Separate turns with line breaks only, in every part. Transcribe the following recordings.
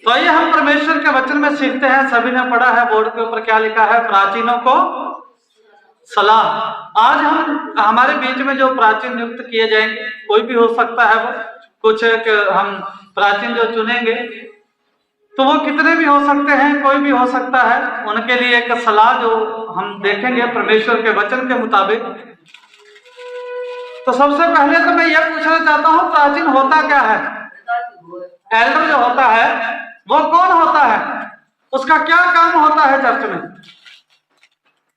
तो आइए हम परमेश्वर के वचन में सीखते हैं। सभी ने पढ़ा है बोर्ड के ऊपर क्या लिखा है, प्राचीनों को सलाह। आज हम हमारे बीच में जो प्राचीन नियुक्त किए जाएंगे, कोई भी हो सकता है, वो कुछ हम प्राचीन जो चुनेंगे तो वो कितने भी हो सकते हैं, कोई भी हो सकता है। उनके लिए एक सलाह जो हम देखेंगे परमेश्वर के वचन के मुताबिक। तो सबसे पहले तो मैं यह पूछना चाहता हूं, प्राचीन होता क्या है? एल्डर जो होता है वो कौन होता है, उसका क्या काम होता है चर्च में?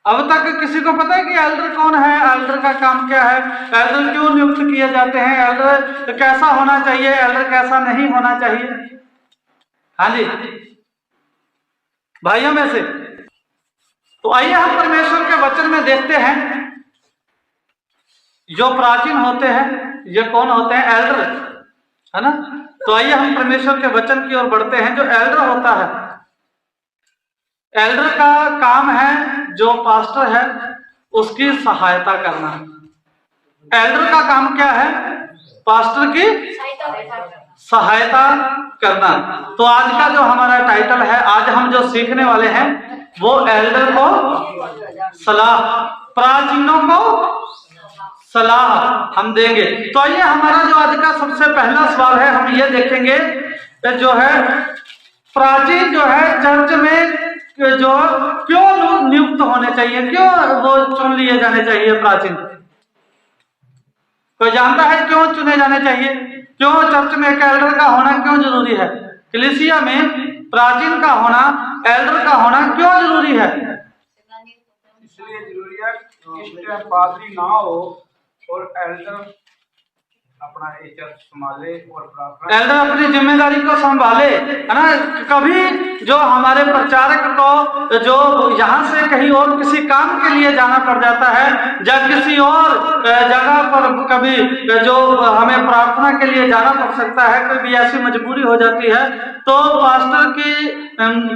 अब तक किसी को पता है कि एल्डर कौन है, एल्डर का काम क्या है, एल्डर क्यों नियुक्त किए जाते हैं, एल्डर कैसा होना चाहिए, एल्डर कैसा नहीं होना चाहिए? हाँ जी भाइयों में से। तो आइए हम परमेश्वर के वचन में देखते हैं जो प्राचीन होते हैं ये कौन होते हैं, एल्डर, है ना। तो आइए हम परमेश्वर के वचन की ओर बढ़ते हैं। जो एल्डर होता है, एल्डर का काम है जो पास्टर है उसकी सहायता करना। एल्डर का काम क्या है? पास्टर की सहायता करना। तो आज का जो हमारा टाइटल है, आज हम जो सीखने वाले हैं वो एल्डर को सलाह, प्राचीनों को सलाह हम देंगे। तो आइए हमारा जो आज का सबसे पहला सवाल है, हम ये देखेंगे जो है प्राचीन जो है चर्च में जो क्यों नियुक्त होने चाहिए, क्यों वो चुन लिए जाने चाहिए प्राचीन? कोई जानता है क्यों चुने जाने चाहिए? क्यों चर्च में एक एल्डर का होना क्यों जरूरी है? कलीसिया में प्राचीन का होना, एल्डर का होना क्यों जरूरी है?
इसलिए जरूरी है कि पादरी ना हो और एल्डर अपना चर्च संभाले और प्रार्थना,
एल्डर अपनी जिम्मेदारी को संभाले, है ना। कभी जो हमारे प्रचारक को जो यहाँ से कहीं और किसी काम के लिए जाना पड़ जाता है या किसी और जगह पर कभी जो हमें प्रार्थना के लिए जाना पड़ सकता है, कोई भी ऐसी मजबूरी हो जाती है, तो पास्टर की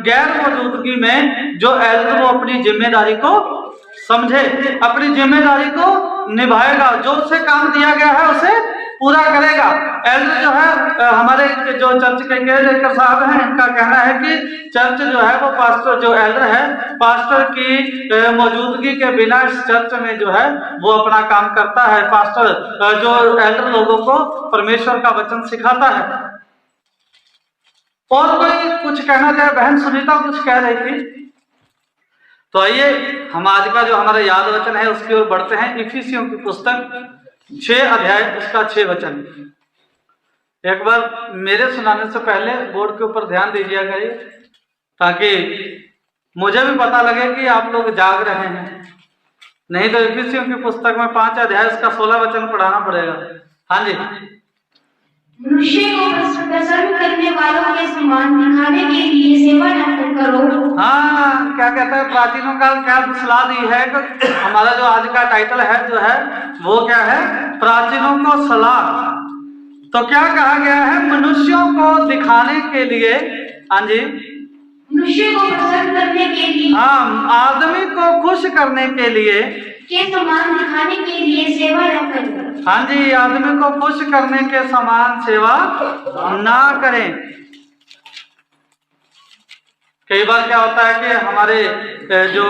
गैर मौजूदगी में जो एल्डर वो अपनी जिम्मेदारी को समझे, अपनी जिम्मेदारी को निभाएगा, जो उसे काम दिया गया है उसे पूरा करेगा। एल्डर जो है हमारे जो चर्च के केयरटेकर साहब हैं, इनका कहना है कि चर्च जो है वो पास्टर, जो एल्डर है, पास्टर की मौजूदगी के बिना इस चर्च में जो है वो अपना काम करता है। पास्टर जो एल्डर लोगों को परमेश्वर का वचन सिखाता है। और कोई कुछ कहना चाहे? बहन सुनीता कुछ कह रही थी। तो आइए हम आज का जो हमारा याद वचन है उसकी ओर बढ़ते हैं। इफिसियों की पुस्तक 6 अध्याय उसका 6 वचन। एक बार मेरे सुनाने से पहले बोर्ड के ऊपर ध्यान दीजिए करिए, ताकि मुझे भी पता लगे कि आप लोग जाग रहे हैं। नहीं तो इफिसियों की पुस्तक में 5 अध्याय उसका 16 वचन पढ़ाना पड़ेगा। हाँ जी।
मनुष्य को प्रसन्न करने वालों के समान दिखाने के लिए सेवा न करो।
हाँ, क्या कहता है? प्राचीनों का क्या सलाह दी है? हमारा जो आज का टाइटल है जो है वो क्या है? प्राचीनों को सलाह। तो क्या कहा गया है? मनुष्यों को दिखाने के लिए, हाँ जी,
मनुष्य को प्रसन्न करने के लिए,
हाँ, आदमी को खुश करने के लिए,
के समान दिखाने के लिए सेवा न करें।
हाँ जी, आदमी को खुश करने के समान सेवा ना करें। कई बार क्या होता है कि हमारे जो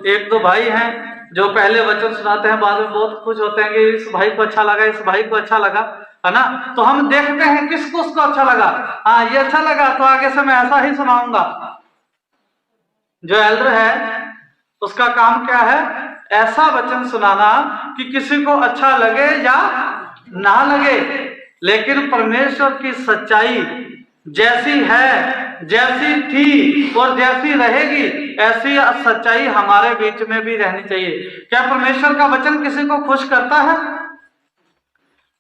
1-2 भाई हैं जो पहले वचन सुनाते हैं, बाद में बहुत खुश होते हैं कि इस भाई को अच्छा लगा, इस भाई को अच्छा लगा, है ना। तो हम देखते हैं किसको उसको अच्छा लगा। हाँ, ये अच्छा लगा तो आगे से मैं ऐसा ही सुनाऊंगा। जो एल्डर है उसका काम क्या है? ऐसा वचन सुनाना कि किसी को अच्छा लगे या ना लगे, लेकिन परमेश्वर की सच्चाई जैसी है, जैसी थी और जैसी रहेगी, ऐसी सच्चाई हमारे बीच में भी रहनी चाहिए। क्या परमेश्वर का वचन किसी को खुश करता है?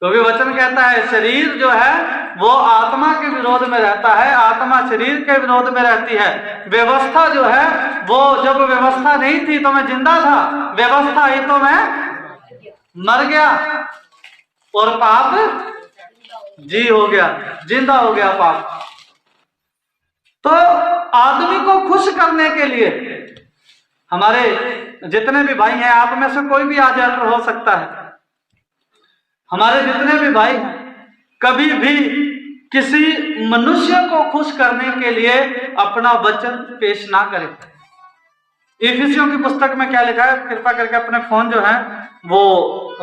क्योंकि वचन कहता है शरीर जो है वो आत्मा के विरोध में रहता है, आत्मा शरीर के विरोध में रहती है। व्यवस्था जो है वो, जब व्यवस्था नहीं थी तो मैं जिंदा था, व्यवस्था ही तो मैं मर गया और पाप जी हो गया, जिंदा हो गया पाप। तो आदमी को खुश करने के लिए हमारे जितने भी भाई हैं, आप में से कोई भी आज एल्डर हो सकता है, हमारे जितने भी भाई हैं, कभी भी किसी मनुष्य को खुश करने के लिए अपना वचन पेश ना करें। इफिसियों की पुस्तक में क्या लिखा है, कृपा करके अपने फोन जो है वो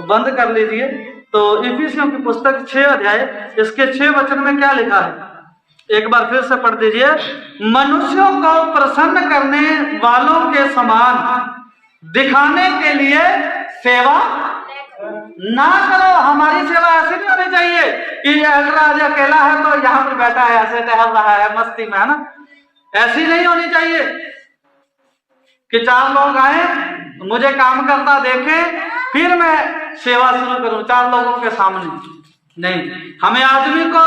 बंद कर लीजिए। तो इफिसियों की पुस्तक 6 अध्याय इसके 6 वचन में क्या लिखा है, एक बार फिर से पढ़ दीजिए। मनुष्यों को प्रसन्न करने वालों के समान दिखाने के लिए सेवा ना करो। हमारी सेवा ऐसी नहीं होनी चाहिए कि एल्डर आज अकेला है तो यहाँ पर बैठा है, ऐसे टहल रहा है मस्ती में, है ना। ऐसी नहीं होनी चाहिए कि 4 लोग आए, मुझे काम करता देखें, फिर मैं सेवा शुरू करूं 4 लोगों के सामने। नहीं, हमें आदमी को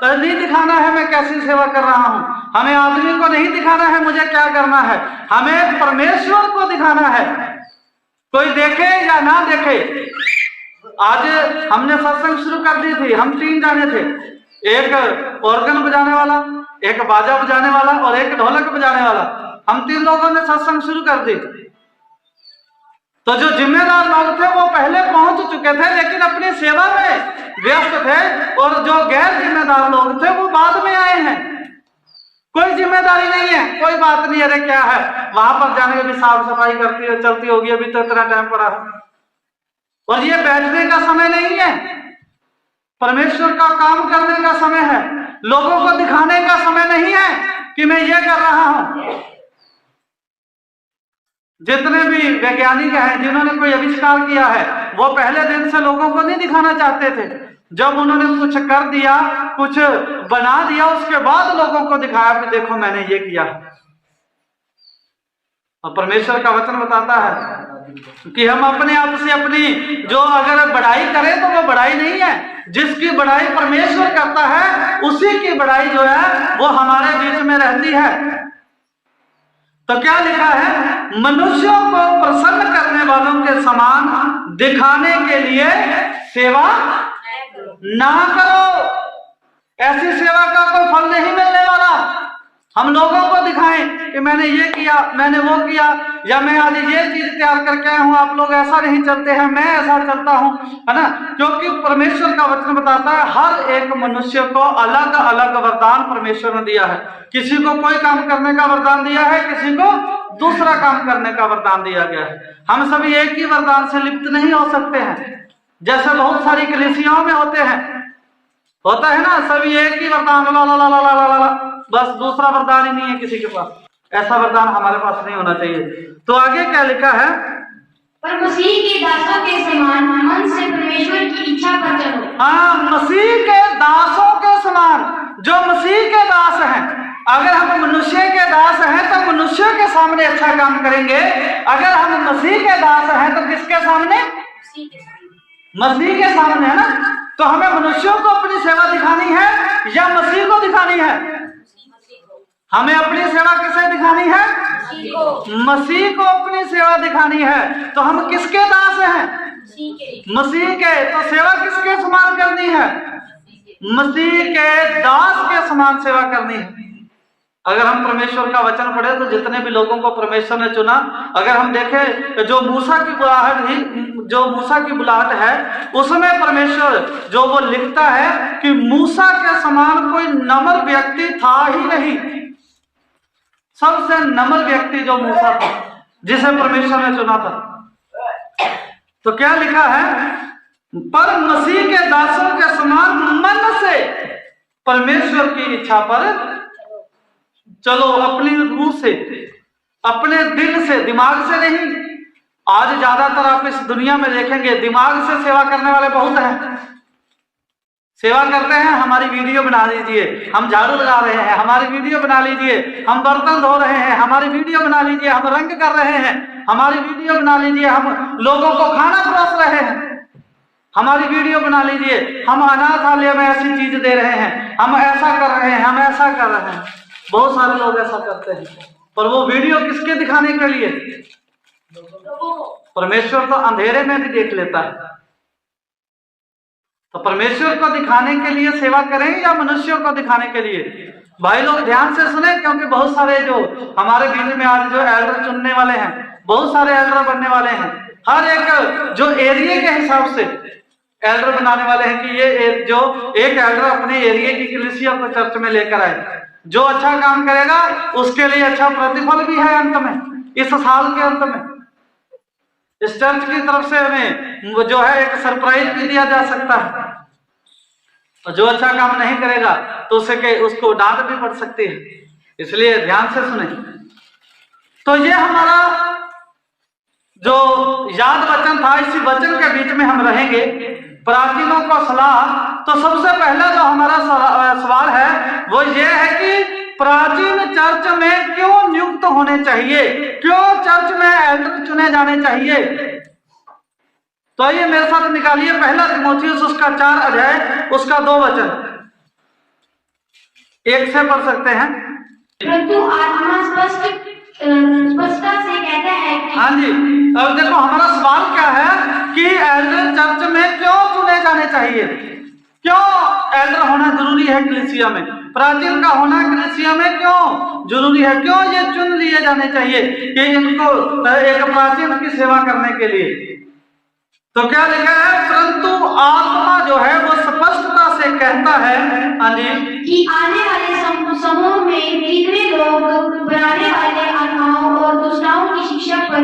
नहीं दिखाना है मैं कैसी सेवा कर रहा हूं, हमें आदमी को नहीं दिखाना है मुझे क्या करना है, हमें परमेश्वर को दिखाना है। कोई देखे या ना देखे। आज हमने सत्संग शुरू कर दी थी, हम 3 जाने थे, एक ऑर्गन बजाने वाला, एक बाजा बजाने वाला और एक ढोलक बजाने वाला। हम 3 लोगों ने सत्संग शुरू कर दी। तो जो जिम्मेदार लोग थे वो पहले पहुंच चुके थे लेकिन अपनी सेवा में व्यस्त थे, और जो गैर जिम्मेदार लोग थे वो बाद में आए हैं। कोई जिम्मेदारी नहीं है, कोई बात नहीं, अरे क्या है, वहां पर जाने के भी साफ सफाई करती है चलती होगी, अभी तो इतना टाइम पड़ा है। और ये बैठने का समय नहीं है, परमेश्वर का काम करने का समय है, लोगों को दिखाने का समय नहीं है कि मैं ये कर रहा हूं। जितने भी वैज्ञानिक हैं जिन्होंने कोई आविष्कार किया है वो पहले दिन से लोगों को नहीं दिखाना चाहते थे। जब उन्होंने कुछ कर दिया, कुछ बना दिया, उसके बाद लोगों को दिखाया कि देखो मैंने ये किया। और परमेश्वर का वचन बताता है कि हम अपने आप से अपनी जो अगर बढ़ाई करें तो वो बढ़ाई नहीं है, जिसकी बढ़ाई परमेश्वर करता है उसी की बढ़ाई जो है वो हमारे बीच में रहती है। तो क्या लिखा है, मनुष्यों को प्रसन्न करने वालों के समान दिखाने के लिए सेवा ना करो। ऐसी सेवा का कोई फल नहीं मिलने वाला। हम लोगों को दिखाएं कि मैंने ये किया, मैंने वो किया, या मैं आज ये चीज तैयार करके आया हूं, आप लोग ऐसा नहीं चलते हैं, मैं ऐसा चलता हूं, है ना। क्योंकि परमेश्वर का वचन बताता है हर एक मनुष्य को अलग अलग वरदान परमेश्वर ने दिया है। किसी को कोई काम करने का वरदान दिया है, किसी को दूसरा काम करने का वरदान दिया गया है। हम सभी एक ही वरदान से लिप्त नहीं हो सकते हैं, जैसे बहुत सारी कलीसियाओं में होते हैं, होता है ना, सभी एक ही वरदान ला ला ला ला ला ला ला, बस दूसरा वरदान ही नहीं है किसी के पास। ऐसा वरदान हमारे पास नहीं होना चाहिए। तो आगे क्या लिखा है,
पर मसीह के दासों के समान मन से परमेश्वर की इच्छा पर चलो।
हाँ, मसीह के दासों के समान, जो मसीह के दास हैं। अगर हम मनुष्य के दास हैं तो मनुष्य के सामने अच्छा काम करेंगे, अगर हम मसीह के दास हैं तो किसके सामने, मसीह के सामने, है ना। तो हमें मनुष्यों को अपनी सेवा दिखानी है या मसीह को दिखानी है? हमें अपनी सेवा किसे दिखानी है? मसीह को अपनी सेवा दिखानी है। तो हम किसके दास हैं? मसीह के। तो सेवा किसके समान करनी है? मसीह के दास के समान सेवा करनी है। अगर हम परमेश्वर का वचन पढ़े तो जितने भी लोगों को परमेश्वर ने चुना, अगर हम देखें जो मूसा की बुलाहट ही, जो मूसा की बुलाहट है उसमें परमेश्वर जो वो लिखता है कि मूसा के समान कोई नम्र व्यक्ति था ही नहीं। सबसे नम्र व्यक्ति जो मूसा था, जिसे परमेश्वर ने चुना था। तो क्या लिखा है, पर मसीह के दासों के समान मन से परमेश्वर की इच्छा पर चलो, अपनी रूह से, अपने दिल से, दिमाग से नहीं। आज ज्यादातर आप इस दुनिया में देखेंगे दिमाग से सेवा करने वाले बहुत हैं। सेवा करते हैं, हमारी वीडियो बना लीजिए, हम झाड़ू लगा रहे हैं, हमारी वीडियो बना लीजिए, हम बर्तन धो रहे हैं, हमारी वीडियो बना लीजिए, हम रंग कर रहे हैं, हमारी वीडियो बना लीजिए, हम लोगों को खाना परोस रहे हैं, हमारी वीडियो बना लीजिए, हम अनाथालय में ऐसी चीज दे रहे हैं, हम ऐसा कर रहे हैं, हम ऐसा कर रहे हैं। बहुत सारे लोग ऐसा करते हैं, पर वो वीडियो किसके दिखाने के लिए? परमेश्वर तो अंधेरे में भी देख लेता है। तो परमेश्वर को दिखाने के लिए सेवा करें या मनुष्यों को दिखाने के लिए? भाई लोग ध्यान से सुने, क्योंकि बहुत सारे जो हमारे बीच में आज जो एल्डर चुनने वाले हैं, बहुत सारे एल्डर बनने वाले हैं, हर एक जो एरिया के हिसाब से एल्डर बनाने वाले हैं कि ये जो एक एल्डर अपने एरिया की कलीसिया को चर्च में लेकर आए, जो अच्छा काम करेगा उसके लिए अच्छा प्रतिफल भी है अंत में, इस साल के अंत में इस चर्च की तरफ से हमें जो है एक सरप्राइज भी दिया जा सकता है। और जो अच्छा काम नहीं करेगा तो उसको डांट भी पड़ सकती है, इसलिए ध्यान से सुने। तो ये हमारा जो याद वचन था, इसी वचन के बीच में हम रहेंगे। प्राचीनों को सलाह, तो सबसे पहला जो हमारा सवाल है वो ये है कि प्राचीन चर्च में क्यों नियुक्त होने चाहिए, क्यों चर्च में एल्डर चुने जाने चाहिए। तो आइए मेरे साथ निकालिए पहला तीमुथियुस उसका 4 अध्याय उसका 2 वचन, एक से पढ़ सकते हैं।
परंतु आत्मा स्पष्टता से कहता है कि
हाँ जी, अब देखो हमारा सवाल क्या है कि एल्डर चर्च में क्यों चुने जाने चाहिए, क्यों एल्डर होना जरूरी है कलीसिया में, प्राचीन का होना कलीसिया में क्यों जरूरी है, क्यों ये चुन लिए जाने चाहिए कि इनको एक प्राचीन की सेवा करने के लिए। तो क्या लिखा है, परंतु आत्मा जो है वो स्पष्टता से कहता है, हाँ जी,
कि आने वाले समूह में कितने लोग बनाने वाले आत्माओं और दुष्टाओं की शिक्षा पर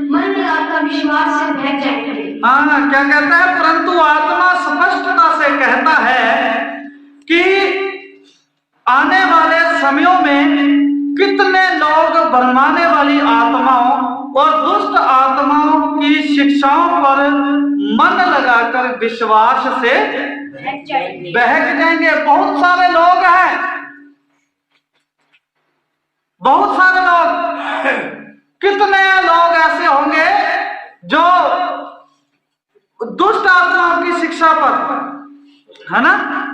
मन लगाकर विश्वास से बहक जाएंगे।
हाँ, क्या कहता है, परंतु आत्मा स्पष्टता से कहता है कि आने वाले समयों में कितने लोग भरमाने वाली आत्माओं और दुष्ट आत्माओं की शिक्षाओं पर मन लगाकर विश्वास से बहक जाएंगे। बहुत सारे लोग हैं, बहुत सारे लोग, कितने लोग ऐसे होंगे जो दुष्ट आत्माओं की शिक्षा पर, है ना,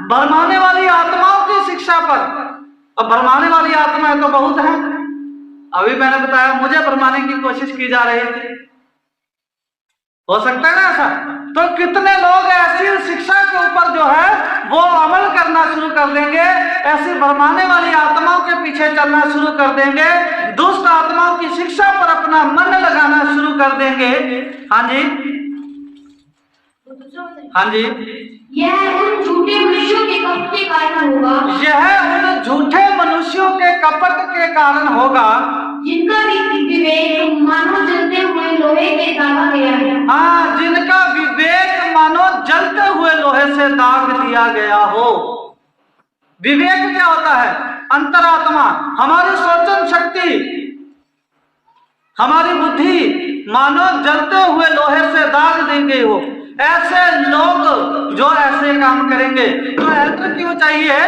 भरमाने वाली आत्माओं की शिक्षा पर। अब भरमाने वाली आत्माएं तो बहुत हैं, अभी मैंने बताया मुझे भरमाने की कोशिश की जा रही थी, हो सकता है ना ऐसा। तो कितने लोग ऐसी शिक्षा के ऊपर जो है वो अमल करना शुरू कर देंगे, ऐसी भरमाने वाली आत्माओं के पीछे चलना शुरू कर देंगे, दुष्ट आत्माओं की शिक्षा पर अपना मन लगाना शुरू कर देंगे। हाँ जी, हाँ जी,
यह उन झूठे मनुष्यों के कपट के कारण होगा,
यह उन झूठे मनुष्यों के कपट के कारण होगा
जिनका विवेक मानो जलते हुए लोहे के दागा गया है।
हाँ, जिनका विवेक मानो जलते हुए लोहे से दाग दिया गया हो। विवेक क्या होता है, अंतरात्मा, हमारी सोचन शक्ति, हमारी बुद्धि मानो जलते हुए लोहे से दाग दी गई हो। ऐसे लोग जो ऐसे काम करेंगे, तो एल्डर क्यों चाहिए,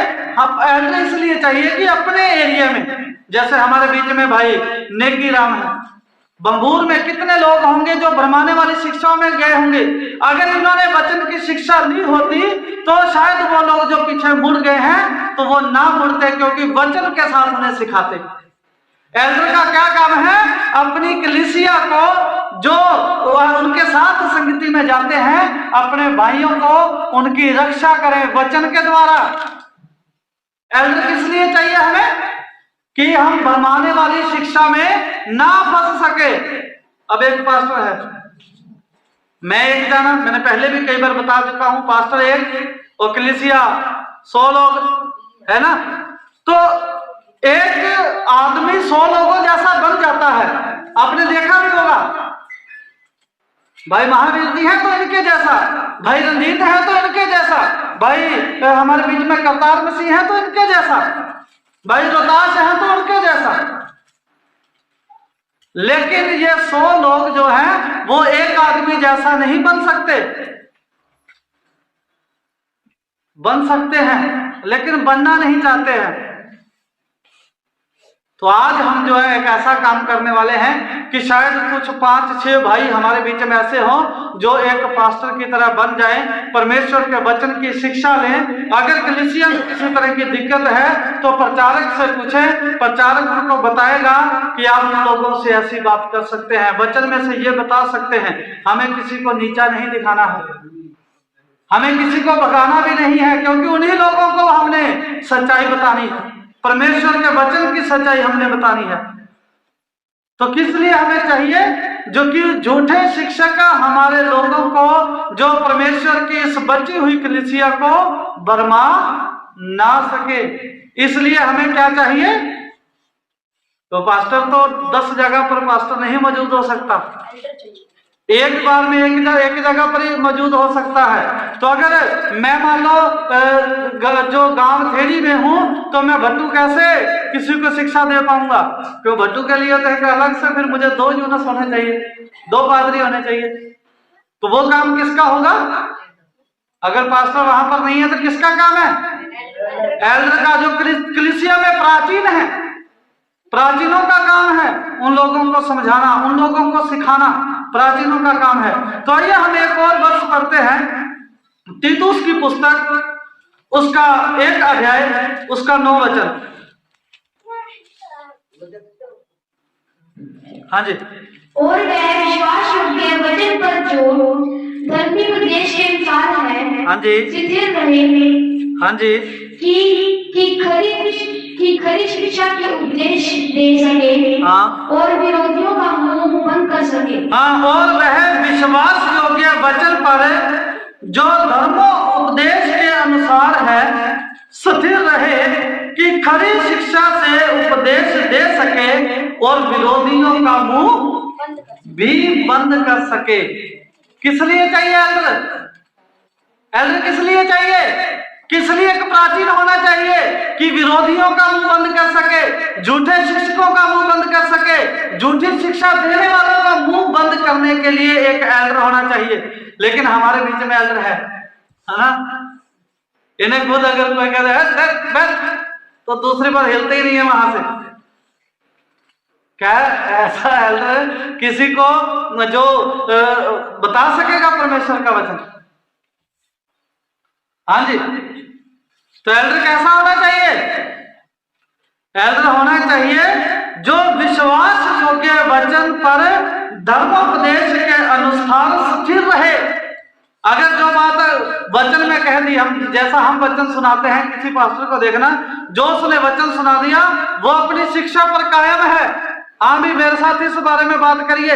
एल्डर इसलिए चाहिए कि अपने एरिया में, जैसे हमारे बीच में भाई नेगी राम है, बंबूर में कितने लोग होंगे जो भरमाने वाली शिक्षाओं में गए होंगे। अगर इन्होंने वचन की शिक्षा ली होती तो शायद वो लोग जो पीछे मुड़ गए हैं तो वो ना मुड़ते, क्योंकि वचन के साथ उन्हें सिखाते। एल्डर का क्या काम है, अपनी कलीसिया को जो उनके साथ संगति में जाते हैं, अपने भाइयों को उनकी रक्षा करें वचन के द्वारा। एल्डर किस लिए चाहिए हमें, कि हम भरमाने वाली शिक्षा में ना फंस सके। अब एक पास्टर है, मैं एक जाना, मैंने पहले भी कई बार बता चुका हूं, पास्टर एक और कलीसिया 100 लोग है ना, तो एक आदमी 100 लोगों जैसा बन जाता है। आपने देखा भी होगा, भाई महावीर जी हैं तो इनके जैसा, भाई रंजीत है तो इनके जैसा, भाई हमारे बीच में करतार मसीह है तो इनके जैसा, भाई रोदास है तो उनके जैसा। लेकिन ये 100 लोग जो हैं वो एक आदमी जैसा नहीं बन सकते। बन सकते हैं लेकिन बनना नहीं चाहते हैं। तो आज हम जो है एक ऐसा काम करने वाले हैं कि शायद कुछ 5-6 भाई हमारे बीच में ऐसे हों जो एक पास्टर की तरह बन जाएं, परमेश्वर के वचन की शिक्षा लें। अगर कलीसिया में किसी तरह की दिक्कत है तो प्रचारक से पूछें, प्रचारक उनको बताएगा कि आप उन लोगों से ऐसी बात कर सकते हैं, वचन में से ये बता सकते हैं। हमें किसी को नीचा नहीं दिखाना है, हमें किसी को भगाना भी नहीं है, क्योंकि उन्हीं लोगों को हमने सच्चाई बतानी है, परमेश्वर के वचन की सच्चाई हमने बतानी है। तो किस लिए हमें चाहिए, जो कि झूठे शिक्षक हमारे लोगों को, जो परमेश्वर की इस बची हुई कलीसिया को बरमा ना सके। इसलिए हमें क्या चाहिए? तो पास्टर तो 10 जगह पर पास्टर नहीं मौजूद हो सकता, एक बार में एक जगह पर ही मौजूद हो सकता है। तो अगर मैं मान लो जो गांव थेड़ी में हूं, तो मैं भट्टू कैसे किसी को शिक्षा दे पाऊंगा? क्यों भट्टू के लिए तो एक अलग से फिर मुझे 2 यूनुस होने चाहिए, 2 पादरी होने चाहिए। तो वो काम किसका होगा? अगर पास्टर वहां पर नहीं है तो किसका काम है? एल्डर का, जो कलीसिया में प्राचीन है, प्राचीनों का काम है उन लोगों को समझाना, उन लोगों को सिखाना, प्राचीनों का काम है। तो आइए हम एक और वर्ष पढ़ते हैं, तीतुस की पुस्तक, उसका 1 अध्याय, उसका 9 वचन। हाँ जी।
और वह विश्वास योग्य वचन पर जो धर्मी उपदेश के अनुसार है,
हाँ जी,
शिथिल रहे,
हाँ जी,
कि खरी शिक्षा के उपदेश दे सके,
हाँ,
और विरोधियों का मुंह बंद कर सके।
हाँ, और वह विश्वास योग्य वचन पर जो धर्मोपदेश के अनुसार है स्थिर रहे, कि खरी शिक्षा से उपदेश दे सके और विरोधियों का मुंह भी बंद कर सके। किस लिए चाहिए एल्डर? एल्डर किस लिए चाहिए? किस लिए एक प्राचीन होना चाहिए? कि विरोधियों का मुंह बंद कर सके, झूठे शिक्षकों का मुंह बंद कर सके, झूठी शिक्षा देने वालों का मुंह बंद करने के लिए एक एल्डर होना चाहिए। लेकिन हमारे बीच में एल्डर है ना? इन्हें खुद अगर कोई कह रहा है तो दूसरी बार हिलते ही नहीं है वहां से। क्या ऐसा एल्डर किसी को जो बता सकेगा परमेश्वर का वचन? हाँ जी। तो एल्डर कैसा होना चाहिए? एल्डर होना चाहिए जो विश्वास योग्य वचन पर धर्मोपदेश के अनुसार स्थिर रहे। अगर जो बात वचन में कह दी, हम जैसा हम वचन सुनाते हैं, किसी पास्टर को देखना, जो उसने वचन सुना दिया वो अपनी शिक्षा पर कायम है। हाँ भी मेरे साथ इस बारे में बात करिए,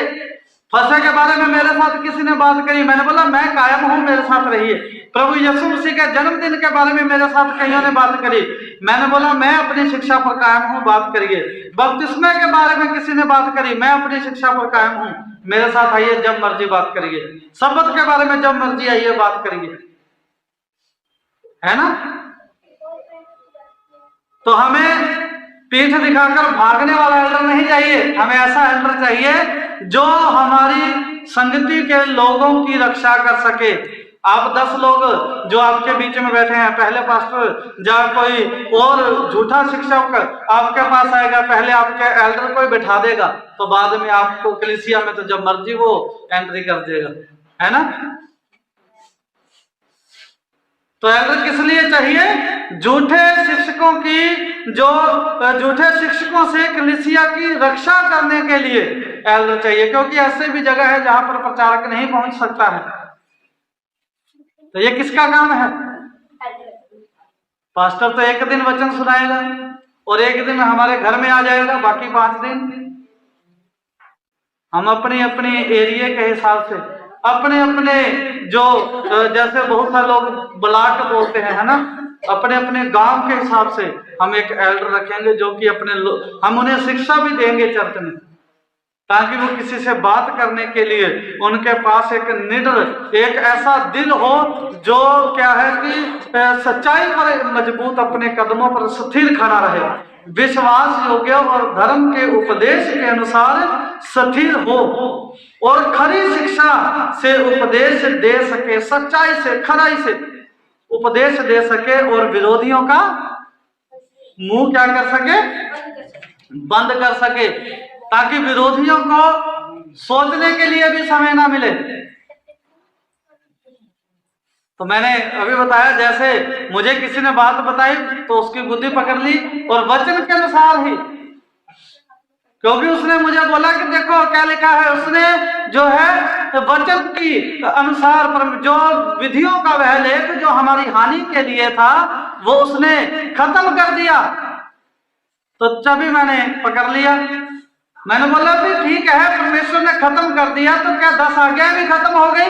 फंसे के बारे में मेरे साथ किसी ने बात करी, मैंने बोला मैं कायम हूं, मेरे साथ रहिए। प्रभु यीशु मसीह के जन्मदिन के बारे में मेरे साथ कईयों ने बात करी, मैंने बोला मैं अपनी शिक्षा पर कायम हूं, बात करिए। बपतिस्मे के बारे में किसी ने बात करी, मैं अपनी शिक्षा पर कायम हूं, मेरे साथ आइए, जब मर्जी बात करिए। शब्द के बारे में जब मर्जी आइए, बात करिए, है ना? तो हमें पीठ दिखाकर भागने वाला एल्डर नहीं चाहिए, हमें ऐसा एल्डर चाहिए जो हमारी संगति के लोगों की रक्षा कर सके। आप 10 लोग जो आपके बीच में बैठे हैं, पहले पास्टर जब कोई और झूठा शिक्षक आपके पास आएगा, पहले आपके एल्डर को बैठा देगा, तो बाद में आपको कलीसिया में तो जब मर्जी वो एंट्री कर देगा, है ना? तो एल्डर किस लिए चाहिए? झूठे शिक्षकों की, जो झूठे शिक्षकों से कलीसिया की रक्षा करने के लिए एल्डर चाहिए, क्योंकि ऐसे भी जगह है जहां पर प्रचारक नहीं पहुंच सकता है। तो ये किसका काम है? पास्टर तो एक दिन वचन सुनाएगा और एक दिन हमारे घर में आ जाएगा, बाकी 5 दिन हम अपनी अपनी एरिया के हिसाब से, अपने अपने जो जैसे बहुत सारे लोग ब्लॉक बोलते हैं, है ना, अपने अपने गांव के हिसाब से हम एक एल्डर रखेंगे, जो कि अपने हम उन्हें शिक्षा भी देंगे चर्च में, ताकि वो किसी से बात करने के लिए उनके पास एक निडर, एक ऐसा दिल हो जो क्या है कि सच्चाई पर मजबूत, अपने कदमों पर स्थिर खड़ा रहे, विश्वास योग्य और धर्म के उपदेश के अनुसार स्थिर हो और खरी शिक्षा से उपदेश दे सके, सच्चाई से, खराई से उपदेश दे सके और विरोधियों का मुंह क्या कर सके? बंद कर सके, ताकि विरोधियों को सोचने के लिए भी समय ना मिले। तो मैंने अभी बताया, जैसे मुझे किसी ने बात बताई तो उसकी बुद्धि पकड़ ली और वचन के अनुसार ही, क्योंकि उसने मुझे बोला कि देखो क्या लिखा है, उसने जो है वचन की अनुसार पर जो विधियों का वह लेख जो हमारी हानि के लिए था वो उसने खत्म कर दिया। तो तभी मैंने पकड़ लिया, मैंने बोला भी ठीक है, परमेश्वर ने खत्म कर दिया तो क्या 10 आज्ञाएं भी खत्म हो गई?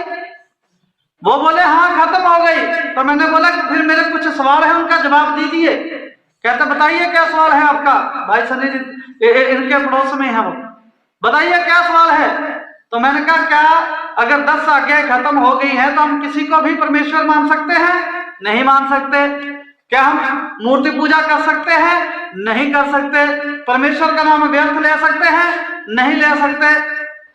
वो बोले हाँ खत्म हो गई। तो मैंने बोला कि फिर मेरे कुछ सवाल है, उनका जवाब दीजिए। कहते बताइए क्या सवाल है आपका? भाई सनी जी इनके पड़ोस में है, वो बताइए क्या सवाल है। तो मैंने कहा क्या अगर 10 आज्ञाएं खत्म हो गई हैं तो हम किसी को भी परमेश्वर मान सकते हैं? नहीं मान सकते। क्या हम मूर्ति पूजा कर सकते हैं? नहीं कर सकते। परमेश्वर का नाम व्यर्थ ले सकते हैं? नहीं ले सकते।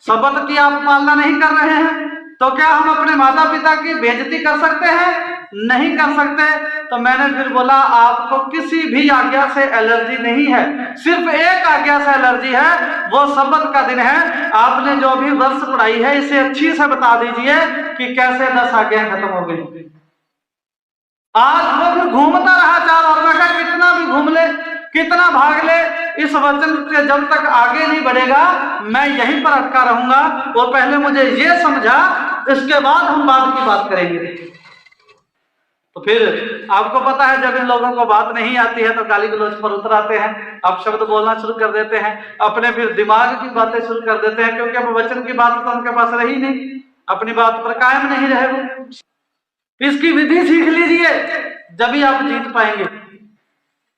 शब्द की आप पालना नहीं कर रहे हैं तो क्या हम अपने माता पिता की बेइज्जती कर सकते हैं? नहीं कर सकते। तो मैंने फिर बोला आपको किसी भी आज्ञा से एलर्जी नहीं है, सिर्फ एक आज्ञा से एलर्जी है, वो सब्बत का दिन है। आपने जो भी वर्ष पढ़ाई है इसे अच्छी से बता दीजिए कि कैसे 10 आज्ञाएं खत्म हो गई। आज वो फिर घूमता रहा चारों ओर। मैं कहा कितना भी घूम ले, कितना भाग ले, इस वचन से जब तक आगे नहीं बढ़ेगा मैं यहीं पर अटका रहूंगा। वो पहले मुझे ये समझा, इसके बाद हम बाद की बात करेंगे। तो फिर आपको पता है जब इन लोगों को बात नहीं आती है तो गाली गलौज पर उतर आते हैं, अब शब्द बोलना शुरू कर देते हैं, अपने फिर दिमाग की बातें शुरू कर देते हैं, क्योंकि अब वचन की बात तो उनके पास रही नहीं, अपनी बात पर कायम नहीं रहे वो। इसकी विधि सीख लीजिए, जब ही आप जीत पाएंगे।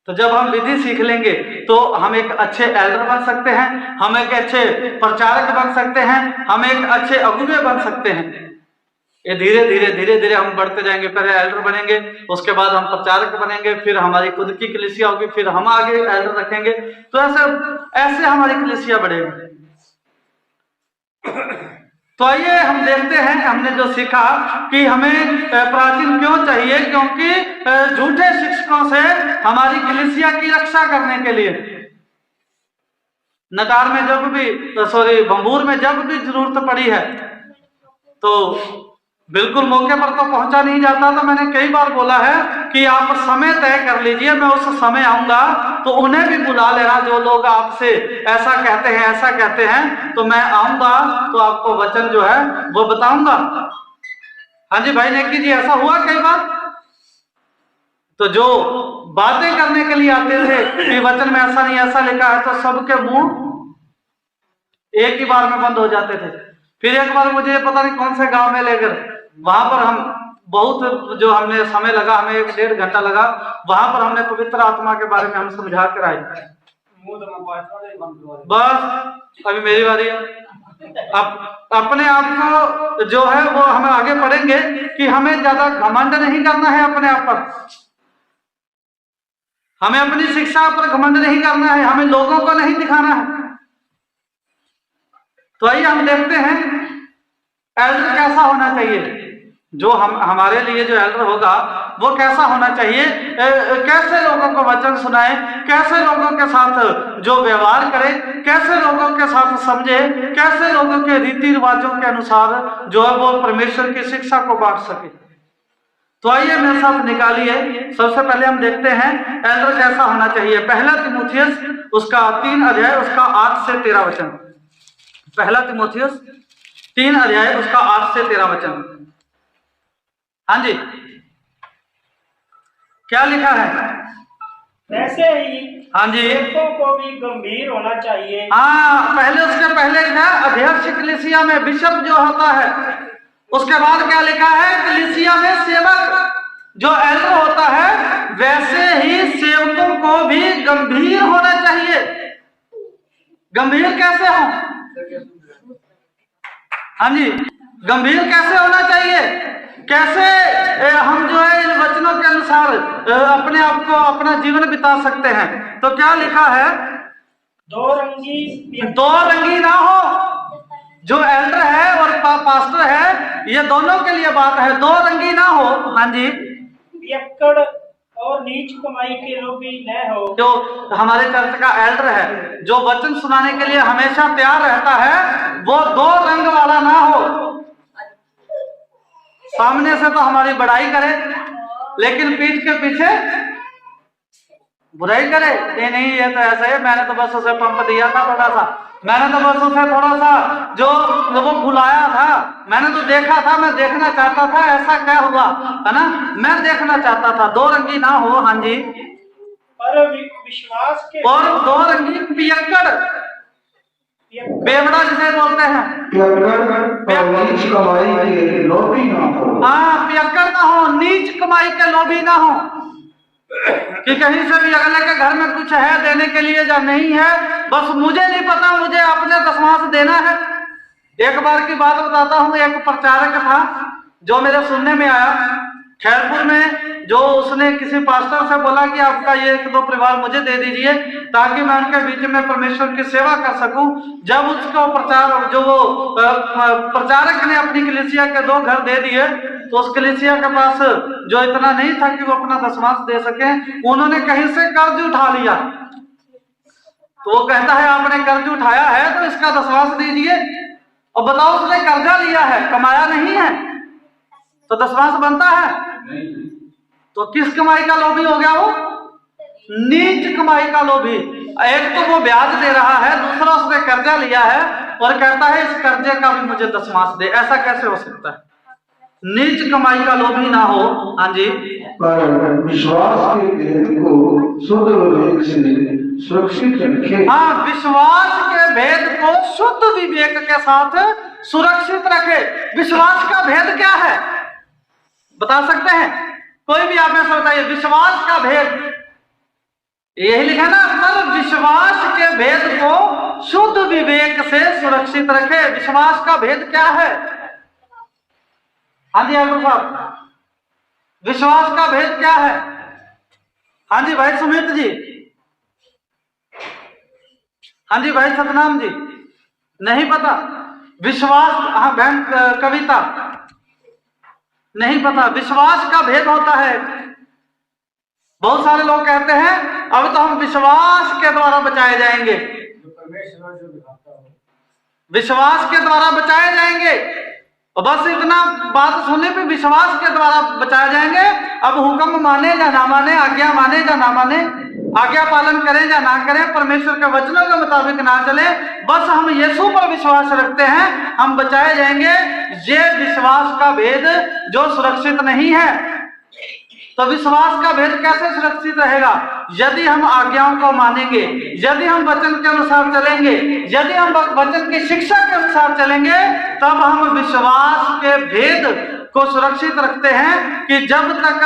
तो जब हम विधि सीख लेंगे तो हम एक अच्छे एल्डर बन सकते हैं, हम एक अच्छे प्रचारक बन सकते हैं, हम एक अच्छे अगुवे बन सकते हैं। ये धीरे धीरे हम बढ़ते जाएंगे। पहले एल्डर बनेंगे, उसके बाद हम प्रचारक बनेंगे, फिर हमारी खुद की कलीसिया होगी, फिर हम आगे एल्डर रखेंगे। तो ऐसे हमारी कलीसिया बढ़ेगी। तो आइए हम देखते हैं, हमने जो सीखा कि हमें प्राचीन क्यों चाहिए, क्योंकि झूठे शिक्षकों से हमारी कलीसिया की रक्षा करने के लिए नटार में जब भी बंबूर में जब भी जरूरत पड़ी है तो बिल्कुल मौके पर तो पहुंचा नहीं जाता। तो मैंने कई बार बोला है कि आप समय तय कर लीजिए, मैं उस समय आऊंगा, तो उन्हें भी बुला लेना जो लोग आपसे ऐसा कहते हैं, तो मैं आऊंगा तो आपको वचन जो है वो बताऊंगा। हाँ जी भाई नेकी जी, ऐसा हुआ कई बार। तो जो बातें करने के लिए आते थे कि वचन में ऐसा नहीं ऐसा लिखा है, तो सबके मुंह एक ही बार में बंद हो जाते थे। फिर एक बार मुझे पता नहीं कौन से गांव में लेकर, वहां पर हम बहुत जो हमने समय लगा, हमें 1-1.5 घंटा लगा, वहां पर हमने पवित्र आत्मा के बारे में हम समझा कर आए। बस अभी मेरी बारी है। अब अपने आप को जो है वो हम आगे पढ़ेंगे कि हमें ज्यादा घमंड नहीं करना है अपने आप पर, हमें अपनी शिक्षा पर घमंड नहीं करना है, हमें लोगों को नहीं दिखाना है। तो आइए हम देखते हैं एल्डर कैसा होना चाहिए। जो हमारे लिए जो एल्डर होगा वो कैसा होना चाहिए, कैसे लोगों को वचन सुनाए, कैसे लोगों के साथ जो व्यवहार करे, कैसे लोगों के साथ समझे, कैसे लोगों के रीति रिवाजों के अनुसार जो है वो परमेश्वर की शिक्षा को बांट सके। तो आइए मेरे साथ निकालिए। सबसे पहले हम देखते हैं एल्डर कैसा होना चाहिए। पहला तीमुथियुस उसका 3 अध्याय उसका 8 से 13 वचन। पहला तीमुथियुस 3 अध्याय उसका 8 से 13 वचन। हाँ जी, क्या लिखा है?
वैसे ही
हाँ जी,
सेवकों को भी गंभीर होना चाहिए।
हाँ, पहले उसके पहले क्या, अध्यक्ष कलीसिया में बिशप जो होता है, उसके बाद क्या लिखा है, कलीसिया में सेवक जो एल्डर होता है, वैसे ही सेवकों को भी गंभीर होना चाहिए। गंभीर कैसे हो? हाँ जी, गंभीर कैसे होना चाहिए, कैसे हम जो है इन वचनों के अनुसार अपने आप को अपना जीवन बिता सकते हैं। तो क्या लिखा है,
दो रंगी
ना हो। जो एल्डर है और पास्टर है, ये दोनों के लिए बात है, 2 रंगी ना हो। हाँ जी,
पियक्कड़ और नीच कमाई के लोभी न हो।
जो हमारे चर्च का एल्डर है, जो वचन सुनाने के लिए हमेशा तैयार रहता है, वो 2 रंग वाला ना हो। सामने से तो हमारी बड़ाई करे, लेकिन पीठ के पीछे बुराई करे। नहीं ये तो ऐसा है, मैंने तो बस उसे पंप दिया था थोड़ा सा, मैंने तो बस उसे थोड़ा सा जो वो भुलाया था, मैंने तो देखा था, मैं देखना चाहता था ऐसा क्या हुआ है ना, मैं देखना चाहता था। 2 रंगी ना हो। हाँ जी,
पर विश्वास के
और 2 रंगी पियक्कड़, बेवड़ा जिसे बोलते हैं,
पियक्कड़ और नीच कमाई के लोभी ना हो।
हाँ, पियक्कड़ ना हो, नीच कमाई के लोभी ना हो, कि कहीं से भी अगले के घर में कुछ है देने के लिए या नहीं है, बस मुझे नहीं पता, मुझे अपने दशमांश देना है। एक बार की बात बताता हूँ, एक प्रचारक था जो मेरे सुनने में आया खैरपुर में, जो उसने किसी पास्टर से बोला कि आपका ये 1-2 परिवार मुझे दे दीजिए ताकि मैं उनके बीच में परमेश्वर की सेवा कर सकूं। जब उसको प्रचारक ने अपनी कलीसिया के 2 घर दे दिए, तो उस कलीसिया के पास जो इतना नहीं था कि वो अपना दशमांश दे सके, उन्होंने कहीं से कर्ज उठा लिया। तो वो कहता है आपने कर्ज उठाया है तो इसका दशमांश दीजिए। और बताओ, उसने कर्जा लिया है, कमाया नहीं है, तो दशमांश बनता है? तो किस कमाई का लोभी हो गया वो? नीच कमाई का लोभी। एक तो वो ब्याज दे रहा है, दूसरा उसने कर्जा लिया है और कहता है इस कर्जे का भी मुझे दशमांश दे। ऐसा कैसे हो सकता है? नीच कमाई का लोभी ना हो। हाँ जी,
पर विश्वास के भेद को शुद्ध विवेक से सुरक्षित रखे।
हाँ, विश्वास के भेद को शुद्ध विवेक के साथ सुरक्षित रखे। विश्वास का भेद क्या है बता सकते हैं? कोई भी आप में से बताइए, विश्वास का भेद यही लिखा ना, पर विश्वास के भेद को शुद्ध विवेक से सुरक्षित रखे। विश्वास का भेद क्या है? हाँ जी अब्दुल साहब, विश्वास का भेद क्या है? हाँ जी भाई सुमित जी, हाँ जी भाई सतनाम जी, नहीं पता विश्वास? हाँ बहन कविता, नहीं पता। विश्वास का भेद होता है, बहुत सारे लोग कहते हैं अब तो हम विश्वास के द्वारा बचाए जाएंगे, विश्वास के द्वारा बचाए जाएंगे। और बस इतना बात सुनने पे विश्वास के द्वारा बचाए जाएंगे। अब हुक्म माने या ना माने, आज्ञा माने या ना माने, आज्ञा पालन करें या ना करें, परमेश्वर के वचनों के मुताबिक ना चले, बस हम यीशु पर विश्वास रखते हैं, हम बचाए जाएंगे। ये विश्वास का भेद जो सुरक्षित नहीं है। तो विश्वास का भेद कैसे सुरक्षित रहेगा? यदि हम आज्ञाओं को मानेंगे, यदि हम वचन के अनुसार चलेंगे, यदि हम वचन की शिक्षा के अनुसार चलेंगे, तब हम विश्वास के भेद को सुरक्षित रखते हैं कि जब तक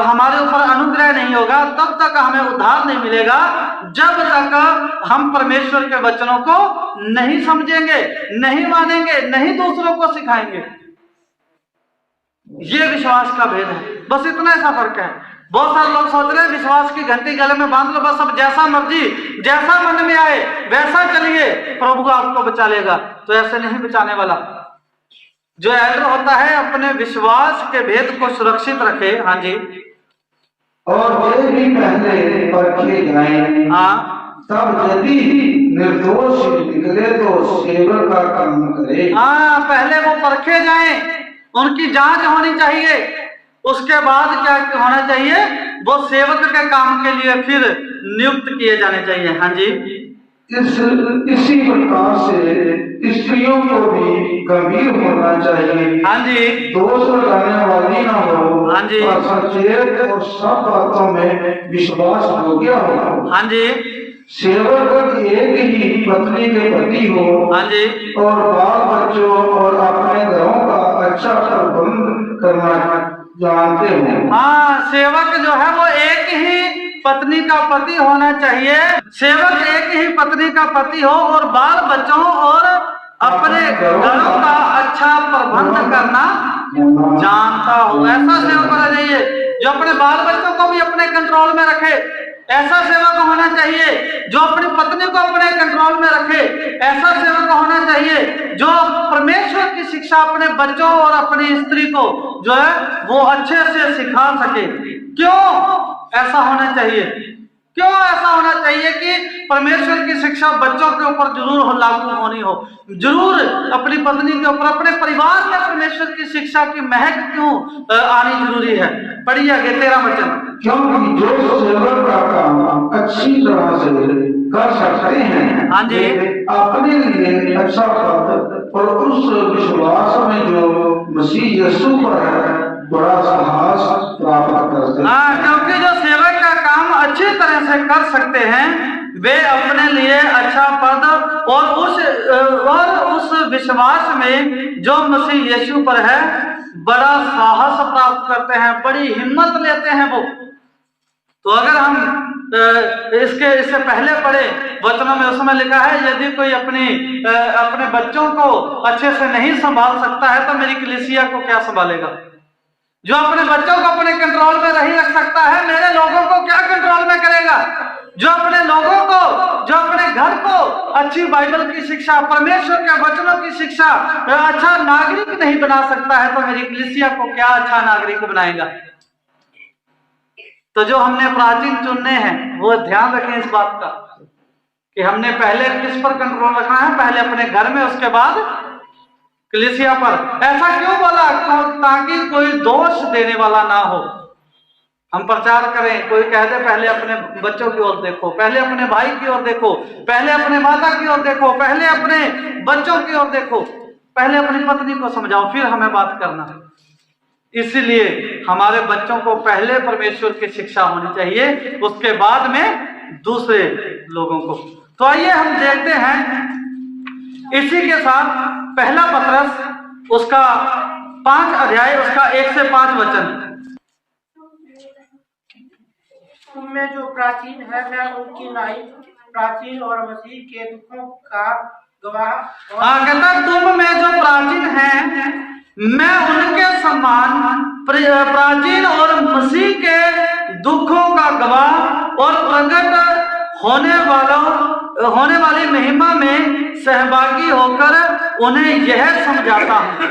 हमारे ऊपर अनुग्रह नहीं होगा, तब तक हमें उद्धार नहीं मिलेगा, जब तक हम परमेश्वर के वचनों को नहीं समझेंगे, नहीं मानेंगे, नहीं दूसरों को सिखाएंगे। ये विश्वास का भेद है, बस इतना ऐसा फर्क है। बहुत सारे लोग सोच रहे हैं विश्वास की घंटी गले में बांध लो, बस अब जैसा मर्जी, जैसा मन में आए वैसा चलिए, प्रभु आपको बचा लेगा। तो ऐसे नहीं बचाने वाला। जो एल्डर होता है अपने विश्वास के भेद को सुरक्षित रखे। हाँ जी,
और वे भी पहले परखे जाएं।
हाँ,
तब यदि निर्दोष निकले तो सेवक का काम करे।
हाँ, पहले वो परखे जाएं, उनकी जांच होनी चाहिए, उसके बाद क्या होना चाहिए? वो सेवक के काम के लिए फिर नियुक्त किए जाने चाहिए। हाँ जी,
इसी प्रकार से स्त्रियों को भी गंभीर होना चाहिए।
हाँ जी,
दोष लगाने वाली ना हो।
हाँ जी,
और सचेत और सब बातों में विश्वास योग्य हो।
हाँ जी,
सेवक एक ही पत्नी के पति हो।
हाँ जी,
और बाल बच्चों और अपने घरों का अच्छा प्रबंध करना जानते हो।
हाँ, सेवक जो है वो एक ही पत्नी का पति होना चाहिए। सेवक एक ही पत्नी का पति हो और बाल बच्चों और अपने घरों का अच्छा प्रबंध करना जानता हो। ऐसा सेवक होना चाहिए जो अपने बाल बच्चों को भी अपने कंट्रोल में रखे। ऐसा सेवक होना चाहिए जो अपनी पत्नी को अपने कंट्रोल में रखे। ऐसा सेवक होना चाहिए जो परमेश्वर की शिक्षा अपने बच्चों और अपनी स्त्री को जो है वो अच्छे से सिखा सके। क्यों ऐसा होना चाहिए? क्यों ऐसा होना चाहिए कि परमेश्वर की शिक्षा बच्चों के ऊपर जरूर लागू होनी हो, जरूर अपनी पत्नी के ऊपर, अपने परिवार में परमेश्वर की शिक्षा की महक क्यों आनी जरूरी है? पढ़िए आगे 13 वचन।
क्योंकि जो सेवक का काम अच्छी तरह से कर सकते हैं,
हाँ जी,
अपने लिए अच्छा पद और उस विश्वास में जो मसीह यीशु पर है बड़ा साहस प्राप्त करते हैं।
हाँ, क्योंकि जो सेवक का काम अच्छी तरह से कर सकते हैं वे अपने लिए अच्छा पद और उस विश्वास में जो मसीह यीशु पर है बड़ा साहस प्राप्त करते हैं, बड़ी हिम्मत लेते हैं वो। तो अगर हम इससे पहले पढ़े वचनों में, उसमें लिखा है यदि कोई अपने बच्चों को अच्छे से नहीं संभाल सकता है तो मेरी कलीसिया को क्या संभालेगा। जो अपने बच्चों को अपने कंट्रोल में नहीं रख सकता है, मेरे लोगों को क्या कंट्रोल में करेगा। जो अपने लोगों को, जो अपने घर को अच्छी बाइबल की शिक्षा, परमेश्वर के वचनों की शिक्षा, अच्छा नागरिक नहीं बना सकता है तो मेरी कलीसिया को क्या अच्छा नागरिक बनाएगा। तो जो हमने प्राचीन चुनने हैं वो ध्यान रखें इस बात का कि हमने पहले किस पर कंट्रोल रखना है, पहले अपने घर में, उसके बाद कलीसिया पर। ऐसा क्यों बोला? ताकि कोई दोष देने वाला ना हो। हम प्रचार करें, कोई कह दे पहले अपने बच्चों की ओर देखो, पहले अपने भाई की ओर देखो, पहले अपने माता की ओर देखो, पहले अपने बच्चों की ओर देखो, पहले अपनी पत्नी को समझाओ, फिर हमें बात करना। इसलिए हमारे बच्चों को पहले परमेश्वर की शिक्षा होनी चाहिए, उसके बाद में दूसरे लोगों को। तो आइए हम देखते हैं इसी के साथ पहला पत्रस उसका 5 अध्याय, उसका 1 से 5 वचन।
तुम में जो प्राचीन है मैं उनकी नाई प्राचीन और मसीह के दुखों का गवाह।
कहता तुम में जो प्राचीन है मैं उनके समान प्राचीन और मसीह के दुखों का गवाह और प्रकट होने वाली महिमा में सहभागी होकर उन्हें यह समझाता हूं।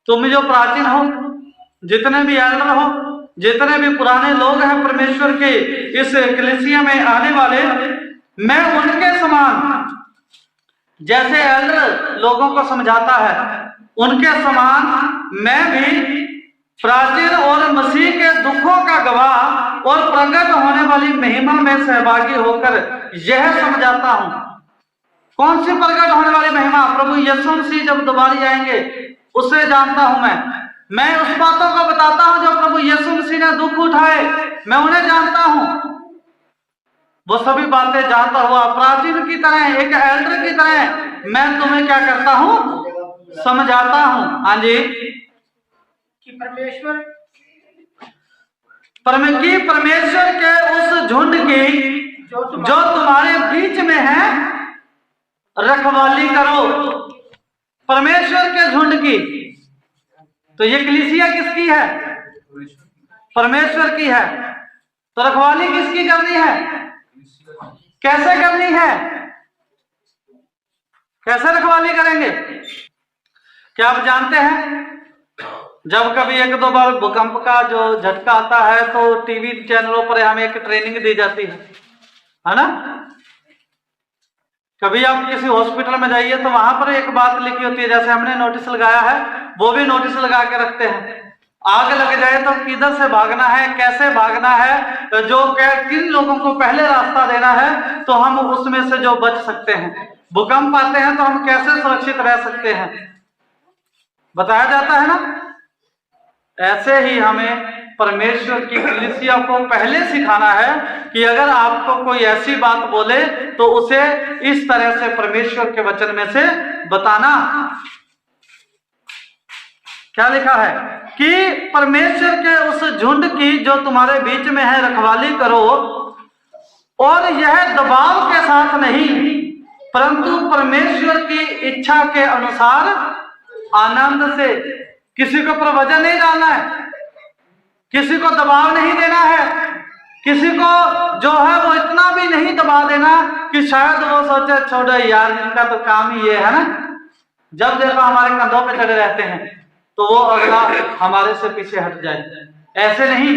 तुम जो प्राचीन हो, जितने भी एल्डर हो, जितने भी पुराने लोग हैं परमेश्वर के इस कलीसिया में आने वाले, मैं उनके समान, जैसे एल्डर लोगों को समझाता है, उनके समान मैं भी प्राचीन और मसीह के दुखों का गवाह और प्रकट होने वाली महिमा में सहभागी होकर यह समझाता हूं। कौन सी प्रकट होने वाली महिमा? प्रभु यीशु मसीह जब दोबारा आएंगे उसे जानता हूं मैं उस बातों को बताता हूं जो प्रभु यीशु मसीह ने दुख उठाए, मैं उन्हें जानता हूं। वो सभी बातें जानता हुआ प्राचीन की तरह, एक एल्डर की तरह मैं तुम्हें क्या करता हूं? समझाता हूं। हाँ जी,
कि परमेश्वर
के उस झुंड की जो तुम्हारे बीच में है रखवाली करो। परमेश्वर के झुंड की, तो ये कलीसिया किसकी है? परमेश्वर की है। तो रखवाली किसकी करनी है? कैसे करनी है? कैसे रखवाली करेंगे? क्या आप जानते हैं जब कभी 1-2 बार भूकंप का जो झटका आता है तो टीवी चैनलों पर हमें एक ट्रेनिंग दी जाती है ना। कभी आप किसी हॉस्पिटल में जाइए तो वहां पर एक बात लिखी होती है, जैसे हमने नोटिस लगाया है वो भी नोटिस लगा के रखते हैं, आग लग जाए तो किधर से भागना है, कैसे भागना है, किन लोगों को पहले रास्ता देना है तो हम उसमें से जो बच सकते हैं। भूकंप आते हैं तो हम कैसे सुरक्षित रह सकते हैं, बताया जाता है ना। ऐसे ही हमें परमेश्वर की कलीसिया को पहले सिखाना है कि अगर आपको कोई ऐसी बात बोले तो उसे इस तरह से परमेश्वर के वचन में से बताना। क्या लिखा है कि परमेश्वर के उस झुंड की जो तुम्हारे बीच में है रखवाली करो, और यह दबाव के साथ नहीं परंतु परमेश्वर की इच्छा के अनुसार आनंद से। किसी को प्रवचन नहीं डालना है, किसी को दबाव नहीं देना है, किसी को जो है वो इतना भी नहीं दबा देना कि शायद वो सोचे छोड़ो यार इनका तो काम ही ये है ना, जब देखो हमारे कंधों पे चढ़े रहते हैं तो वो अगला हमारे से पीछे हट जाए। ऐसे नहीं,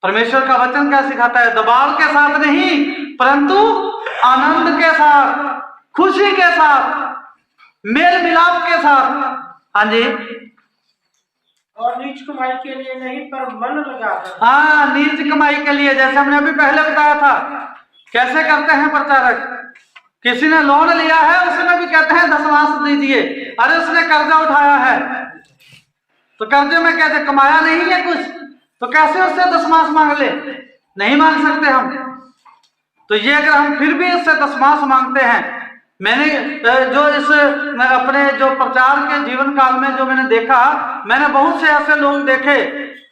परमेश्वर का वचन क्या सिखाता है? दबाव के साथ नहीं परंतु आनंद के साथ, खुशी के साथ, मेल मिलाप के साथ। हाँ जी,
और नीच कमाई के लिए नहीं पर मन लगाकर।
हाँ, नीच कमाई के लिए, जैसे हमने अभी पहले बताया था। कैसे करते हैं प्रचारक? किसी ने लोन लिया है उसमें भी कहते हैं दशमांश दीजिए। अरे उसने कर्जा उठाया है तो कर्जे में कहते कमाया नहीं है कुछ, तो कैसे उससे दशमांश मांग ले? नहीं मांग सकते हम। तो ये अगर हम फिर भी इससे दशमांश मांगते हैं, मैंने जो इस अपने जो प्रचार के जीवन काल में जो मैंने देखा, मैंने बहुत से ऐसे लोग देखे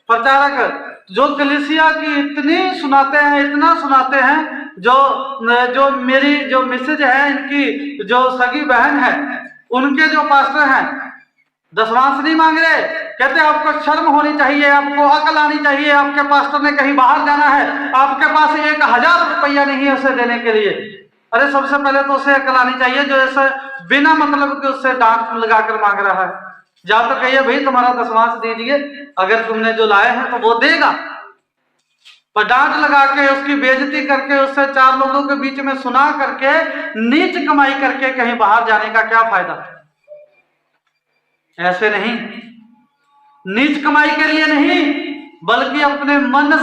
प्रचारक जो कलीसिया की इतनी सुनाते हैं, इतना सुनाते हैं, जो मेरी जो मिसेज है, इनकी जो सगी बहन है, उनके जो पास्टर हैं दशमांश नहीं मांग रहे, कहते आपको शर्म होनी चाहिए, आपको अकल आनी चाहिए, आपके पास्टर ने कहीं बाहर जाना है, आपके पास 1000 रुपया नहीं है उसे देने के लिए। अरे सबसे पहले तो उसे अकल आनी चाहिए जो ऐसे बिना मतलब के उससे डांट लगाकर मांग रहा है। जा तो कहिए भाई तुम्हारा दशमांश दीजिए, अगर तुमने जो लाए हैं तो वो देगा, पर डांट लगा के उसकी बेइज्जती करके उससे 4 लोगों के बीच में सुना करके नीच कमाई करके कहीं बाहर जाने का क्या फायदा? ऐसे नहीं, नीच कमाई के लिए नहीं, बल्कि अपने मन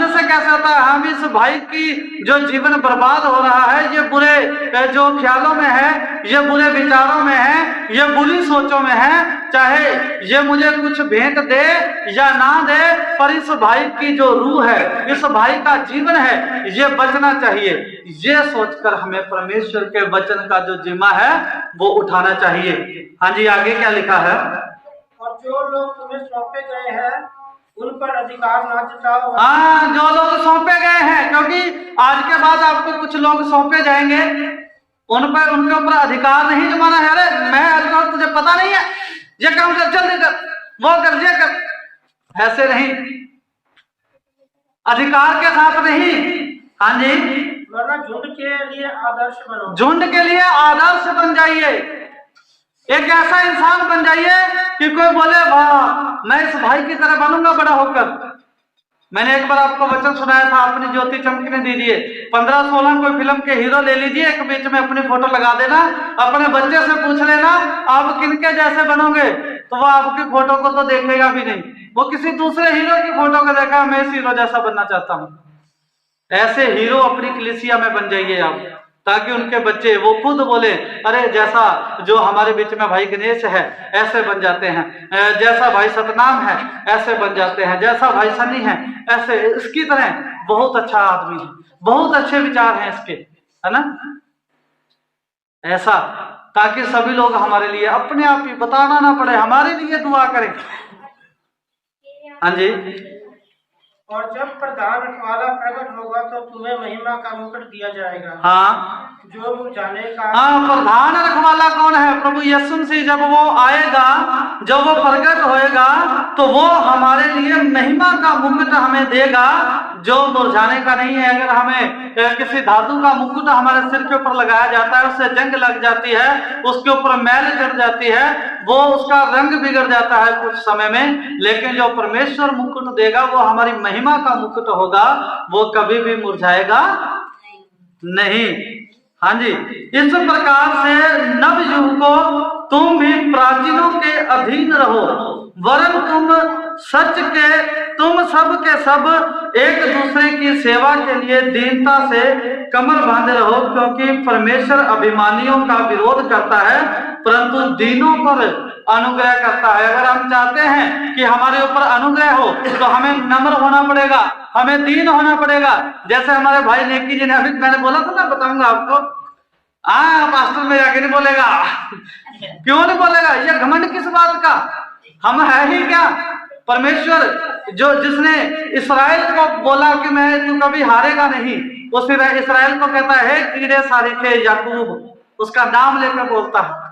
से कैसे होता है, हम इस भाई की जो जीवन बर्बाद हो रहा है, ये बुरे जो ख्यालों में है, ये बुरे विचारों में है, ये बुरी सोचों में है, चाहे ये मुझे कुछ भेंट दे या ना दे, पर इस भाई की जो रूह है, इस भाई का जीवन है, ये बचना चाहिए। ये सोचकर हमें परमेश्वर के वचन का जो जिम्मा है वो उठाना चाहिए। हाँ जी, आगे क्या लिखा है?
और जो लोग तुम्हें सौंपे गए हैं उन पर अधिकार ना जताओ।
हाँ, जो लोग सौंपे गए हैं, क्योंकि आज के बाद आपको कुछ लोग सौंपे जाएंगे, उन पर उनके ऊपर अधिकार नहीं जमाना है। अरे मैं अधिकार, तुझे पता नहीं है, ये काम कर, जल्दी कर, वो कर, ये कर, ऐसे नहीं, अधिकार के साथ नहीं। हाँ जी,
वरना झुंड के लिए आदर्श बनो।
झुंड के लिए आदर्श बन जाइए, एक ऐसा इंसान बन जाइए कि कोई बोले वाह मैं इस भाई की तरह बनूंगा बड़ा होकर। मैंने एक बार आपको वचन सुनाया था, अपनी ज्योति चमकने दीजिए। 15-16 कोई फिल्म के हीरो ले लीजिए, एक बीच में अपनी फोटो लगा देना, अपने बच्चे से पूछ लेना आप किनके जैसे बनोगे, तो वो आपकी फोटो को तो देखेगा भी नहीं, वो किसी दूसरे हीरो की फोटो को देखा, मैं इस हीरो जैसा बनना चाहता हूँ। ऐसे हीरो अपनी कलीसिया में बन जाइए आप, ताकि उनके बच्चे वो खुद बोले अरे जैसा जो हमारे बीच में भाई गणेश है ऐसे बन जाते हैं, जैसा भाई सतनाम है ऐसे बन जाते हैं, जैसा भाई सन्नी है ऐसे, इसकी तरह बहुत अच्छा आदमी है, बहुत अच्छे विचार हैं इसके, है ना, ऐसा, ताकि सभी लोग हमारे लिए अपने आप ही बताना ना पड़े, हमारे लिए दुआ करें। हाँ जी,
और जब प्रधान रखवाला प्रकट होगा तो तुम्हें महिमा का मुकुट दिया जाएगा।
हाँ,
जो मुरझाने का।
हाँ, प्रधान रखवाला कौन है? प्रभु यीशु मसीह जब वो आएगा, जब वो प्रकट होएगा, तो वो हमारे लिए महिमा का मुकुट हमें देगा, जो मुरझाने का नहीं है। अगर हमें किसी धातु का मुकुट हमारे सिर के ऊपर लगाया जाता है, उससे जंग लग जाती है, उसके ऊपर मैल चढ़ जाती है, वो उसका रंग बिगड़ जाता है कुछ समय में, लेकिन जो परमेश्वर मुकुट देगा वो हमारी महिमा का मुकुट होगा, वो कभी भी मुरझाएगा नहीं। हाँ जी, इस प्रकार से नव युग को तुम भी प्राचीनों के अधीन रहो, वरन तुम सब के सब एक दूसरे की सेवा के लिए दीनता से कमर बांधे रहो, क्योंकि परमेश्वर अभिमानियों का विरोध करता है परंतु दीनों पर अनुग्रह करता है। अगर हम चाहते हैं कि हमारे ऊपर अनुग्रह हो तो हमें नम्र होना पड़ेगा, हमें दीन होना पड़ेगा। जैसे हमारे भाई नेकी जी ने अभी मैंने बोला था ना, बताऊंगा आपको, पास्टर में जाके नहीं बोलेगा, क्यों नहीं बोलेगा? ये घमंड किस बात का? हम है ही क्या? परमेश्वर जो जिसने इसराइल को बोला कि मैं तू कभी हारेगा नहीं, उस इसराइल को कहता है कीड़े सारिखे याकूब, उसका नाम लेकर बोलता है।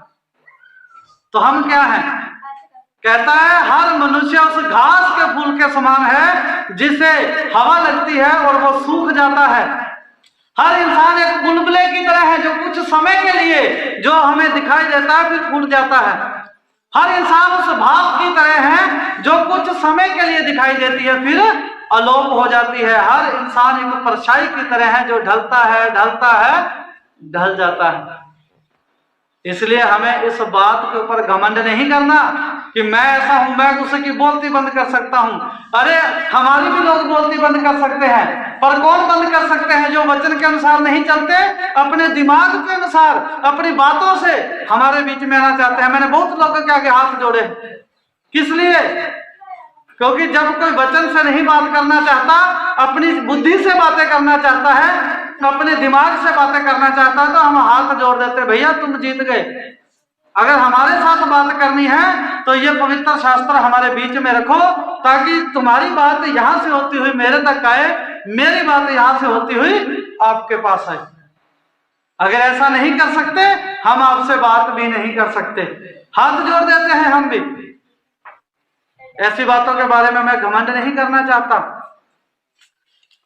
तो हम क्या हैं? कहता है हर मनुष्य उस घास के फूल के समान है जिसे हवा लगती है और वो सूख जाता है। हर इंसान एक बुलबुले की तरह है जो कुछ समय के लिए जो हमें दिखाई देता है फिर फूट जाता है। हर इंसान उस भाप की तरह है जो कुछ समय के लिए दिखाई देती है फिर अलोप हो जाती है। हर इंसान एक परछाई की तरह है जो ढलता है ढल जाता है। इसलिए हमें इस बात के ऊपर घमंड नहीं करना कि मैं ऐसा हूं, मैं उसकी बोलती बंद कर सकता हूं। अरे हमारी भी लोग बोलती बंद कर सकते हैं, पर कौन बंद कर सकते हैं? जो वचन के अनुसार नहीं चलते, अपने दिमाग के अनुसार अपनी बातों से हमारे बीच में आना चाहते हैं। मैंने बहुत लोगों के आगे हाथ जोड़े, किस लिए? क्योंकि जब कोई वचन से नहीं बात करना चाहता, अपनी बुद्धि से बातें करना चाहता है, अपने दिमाग से बातें करना चाहता है, तो हम हाथ जोड़ देते, भैया तुम जीत गए। अगर हमारे साथ बात करनी है तो ये पवित्र शास्त्र हमारे बीच में रखो, ताकि तुम्हारी बात यहां से होती हुई मेरे तक आए, मेरी बात यहां से होती हुई आपके पास आए। अगर ऐसा नहीं कर सकते, हम आपसे बात भी नहीं कर सकते। हाथ जोड़ देते हैं हम भी। ऐसी बातों के बारे में मैं घमंड नहीं करना चाहता।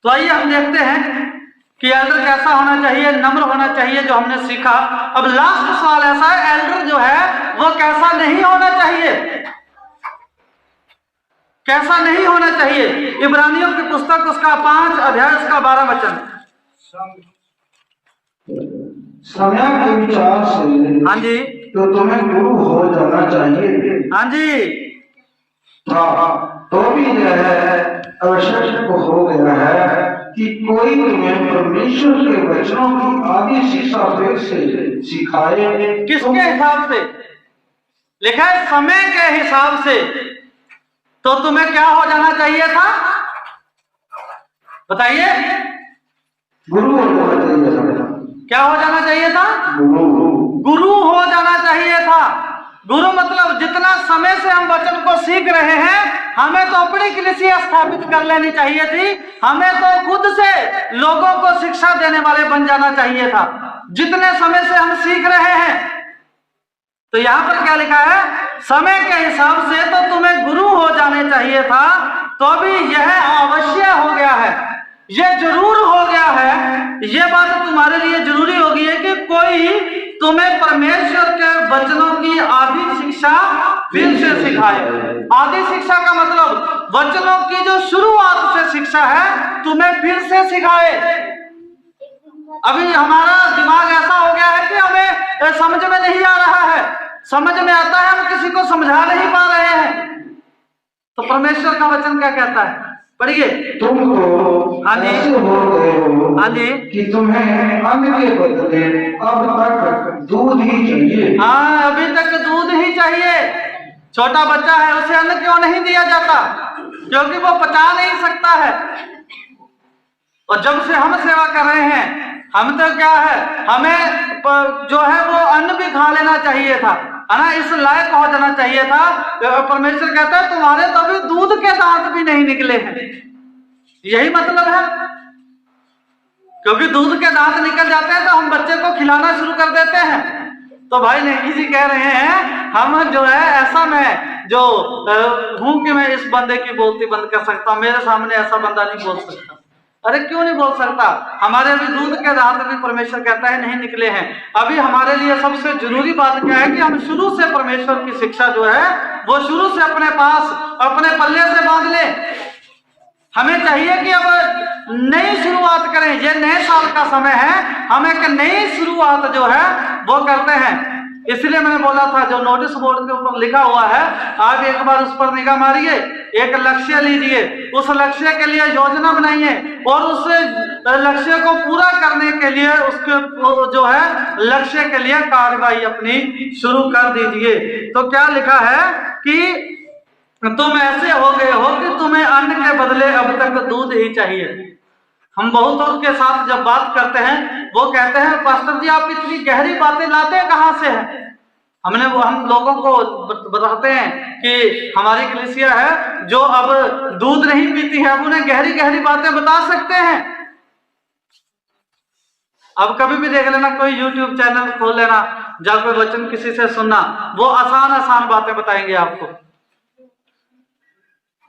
तो आइए हम देखते हैं कि एल्डर कैसा होना चाहिए, नम्र होना चाहिए, जो हमने सीखा। अब लास्ट सवाल ऐसा है, एल्डर जो है वो कैसा नहीं होना चाहिए, कैसा नहीं होना चाहिए। इब्रानियों की पुस्तक उसका 5 अध्याय उसका 12 वचन।
समय के विचार से
हाँ जी,
तो तुम्हें गुरु हो जाना चाहिए।
हाँ जी,
तो भी यह आवश्यक हो गया है कि कोई तुम्हें परमेश्वर के वचनों की आदि शिक्षा फिर से सिखाए।
किसके हिसाब से लिखा है? समय के हिसाब से। तो तुम्हें क्या हो जाना चाहिए था, बताइए?
गुरु हो जाना चाहिए था।
क्या हो जाना चाहिए था? गुरु हो जाना चाहिए था। गुरु मतलब जितना समय से हम वचन को सीख रहे हैं, हमें तो अपनी कलीसिया स्थापित कर लेनी चाहिए थी। हमें तो खुद से लोगों को शिक्षा देने वाले बन जाना चाहिए था, जितने समय से हम सीख रहे हैं। तो यहां पर क्या लिखा है? समय के हिसाब से तो तुम्हें गुरु हो जाने चाहिए था। तो अभी यह अवश्य हो गया है, यह जरूर हो गया है, यह बात तुम्हारे लिए जरूरी हो गई है कि कोई तुम्हें परमेश्वर के वचनों की आदि शिक्षा फिर से सिखाए। आदि शिक्षा का मतलब वचनों की जो शुरुआत से शिक्षा है, तुम्हें फिर से सिखाए। अभी हमारा दिमाग ऐसा हो गया है कि हमें समझ में नहीं आ रहा है, समझ में आता है, हम किसी को समझा नहीं पा रहे हैं। तो परमेश्वर का वचन क्या कहता है? पढ़िए।
तुम तो ऐसे हो गए हो
हाँ जी,
कि तुम्हें अन्न के बदले अब तक दूध ही चाहिए।
हाँ, अभी तक दूध ही चाहिए। छोटा बच्चा है, उसे अन्न क्यों नहीं दिया जाता? क्योंकि वो पचा नहीं सकता है। और जब से हम सेवा कर रहे हैं, हम तो क्या है, हमें जो है वो अन्न भी खा लेना चाहिए था, है ना, इस लायक हो जाना चाहिए था। परमेश्वर कहता है तुम्हारे तो अभी दूध के दांत भी नहीं निकले हैं। यही मतलब है, क्योंकि दूध के दांत निकल जाते हैं तो हम बच्चे को खिलाना शुरू कर देते हैं। तो भाई नेगी जी कह रहे हैं, हम जो है ऐसा मैं जो हूं कि मैं इस बंदे की बोलती बंद कर सकता हूं, मेरे सामने ऐसा बंदा नहीं बोल सकता। अरे क्यों नहीं बोल सकता? हमारे अभी दूध के दांत भी परमेश्वर कहता है नहीं निकले हैं। अभी हमारे लिए सबसे जरूरी बात क्या है कि हम शुरू से परमेश्वर की शिक्षा जो है वो शुरू से अपने पास, अपने पल्ले से बांध लें। हमें चाहिए कि अब नई शुरुआत करें। ये नए साल का समय है, हम एक नई शुरुआत जो है वो करते हैं। इसलिए मैंने बोला था जो नोटिस बोर्ड के ऊपर लिखा हुआ है, आप एक बार उस पर निगाह मारिए, एक लक्ष्य लीजिए, उस लक्ष्य के लिए योजना बनाइए और उस लक्ष्य को पूरा करने के लिए उसके जो है लक्ष्य के लिए कार्रवाई अपनी शुरू कर दीजिए। तो क्या लिखा है कि तुम ऐसे हो गए हो कि तुम्हें अन्न के बदले अब तक दूध ही चाहिए। हम बहुतों के साथ जब बात करते हैं, वो कहते हैं पास्टर जी आप इतनी गहरी बातें लाते हैं कहां से हैं? हम लोगों को बताते हैं कि हमारी कलीसिया है जो अब दूध नहीं पीती है, अब उन्हें गहरी गहरी बातें बता सकते हैं। अब कभी भी देख लेना, कोई YouTube चैनल खोल लेना, जब कोई वचन किसी से सुनना, वो आसान आसान बातें बताएंगे आपको।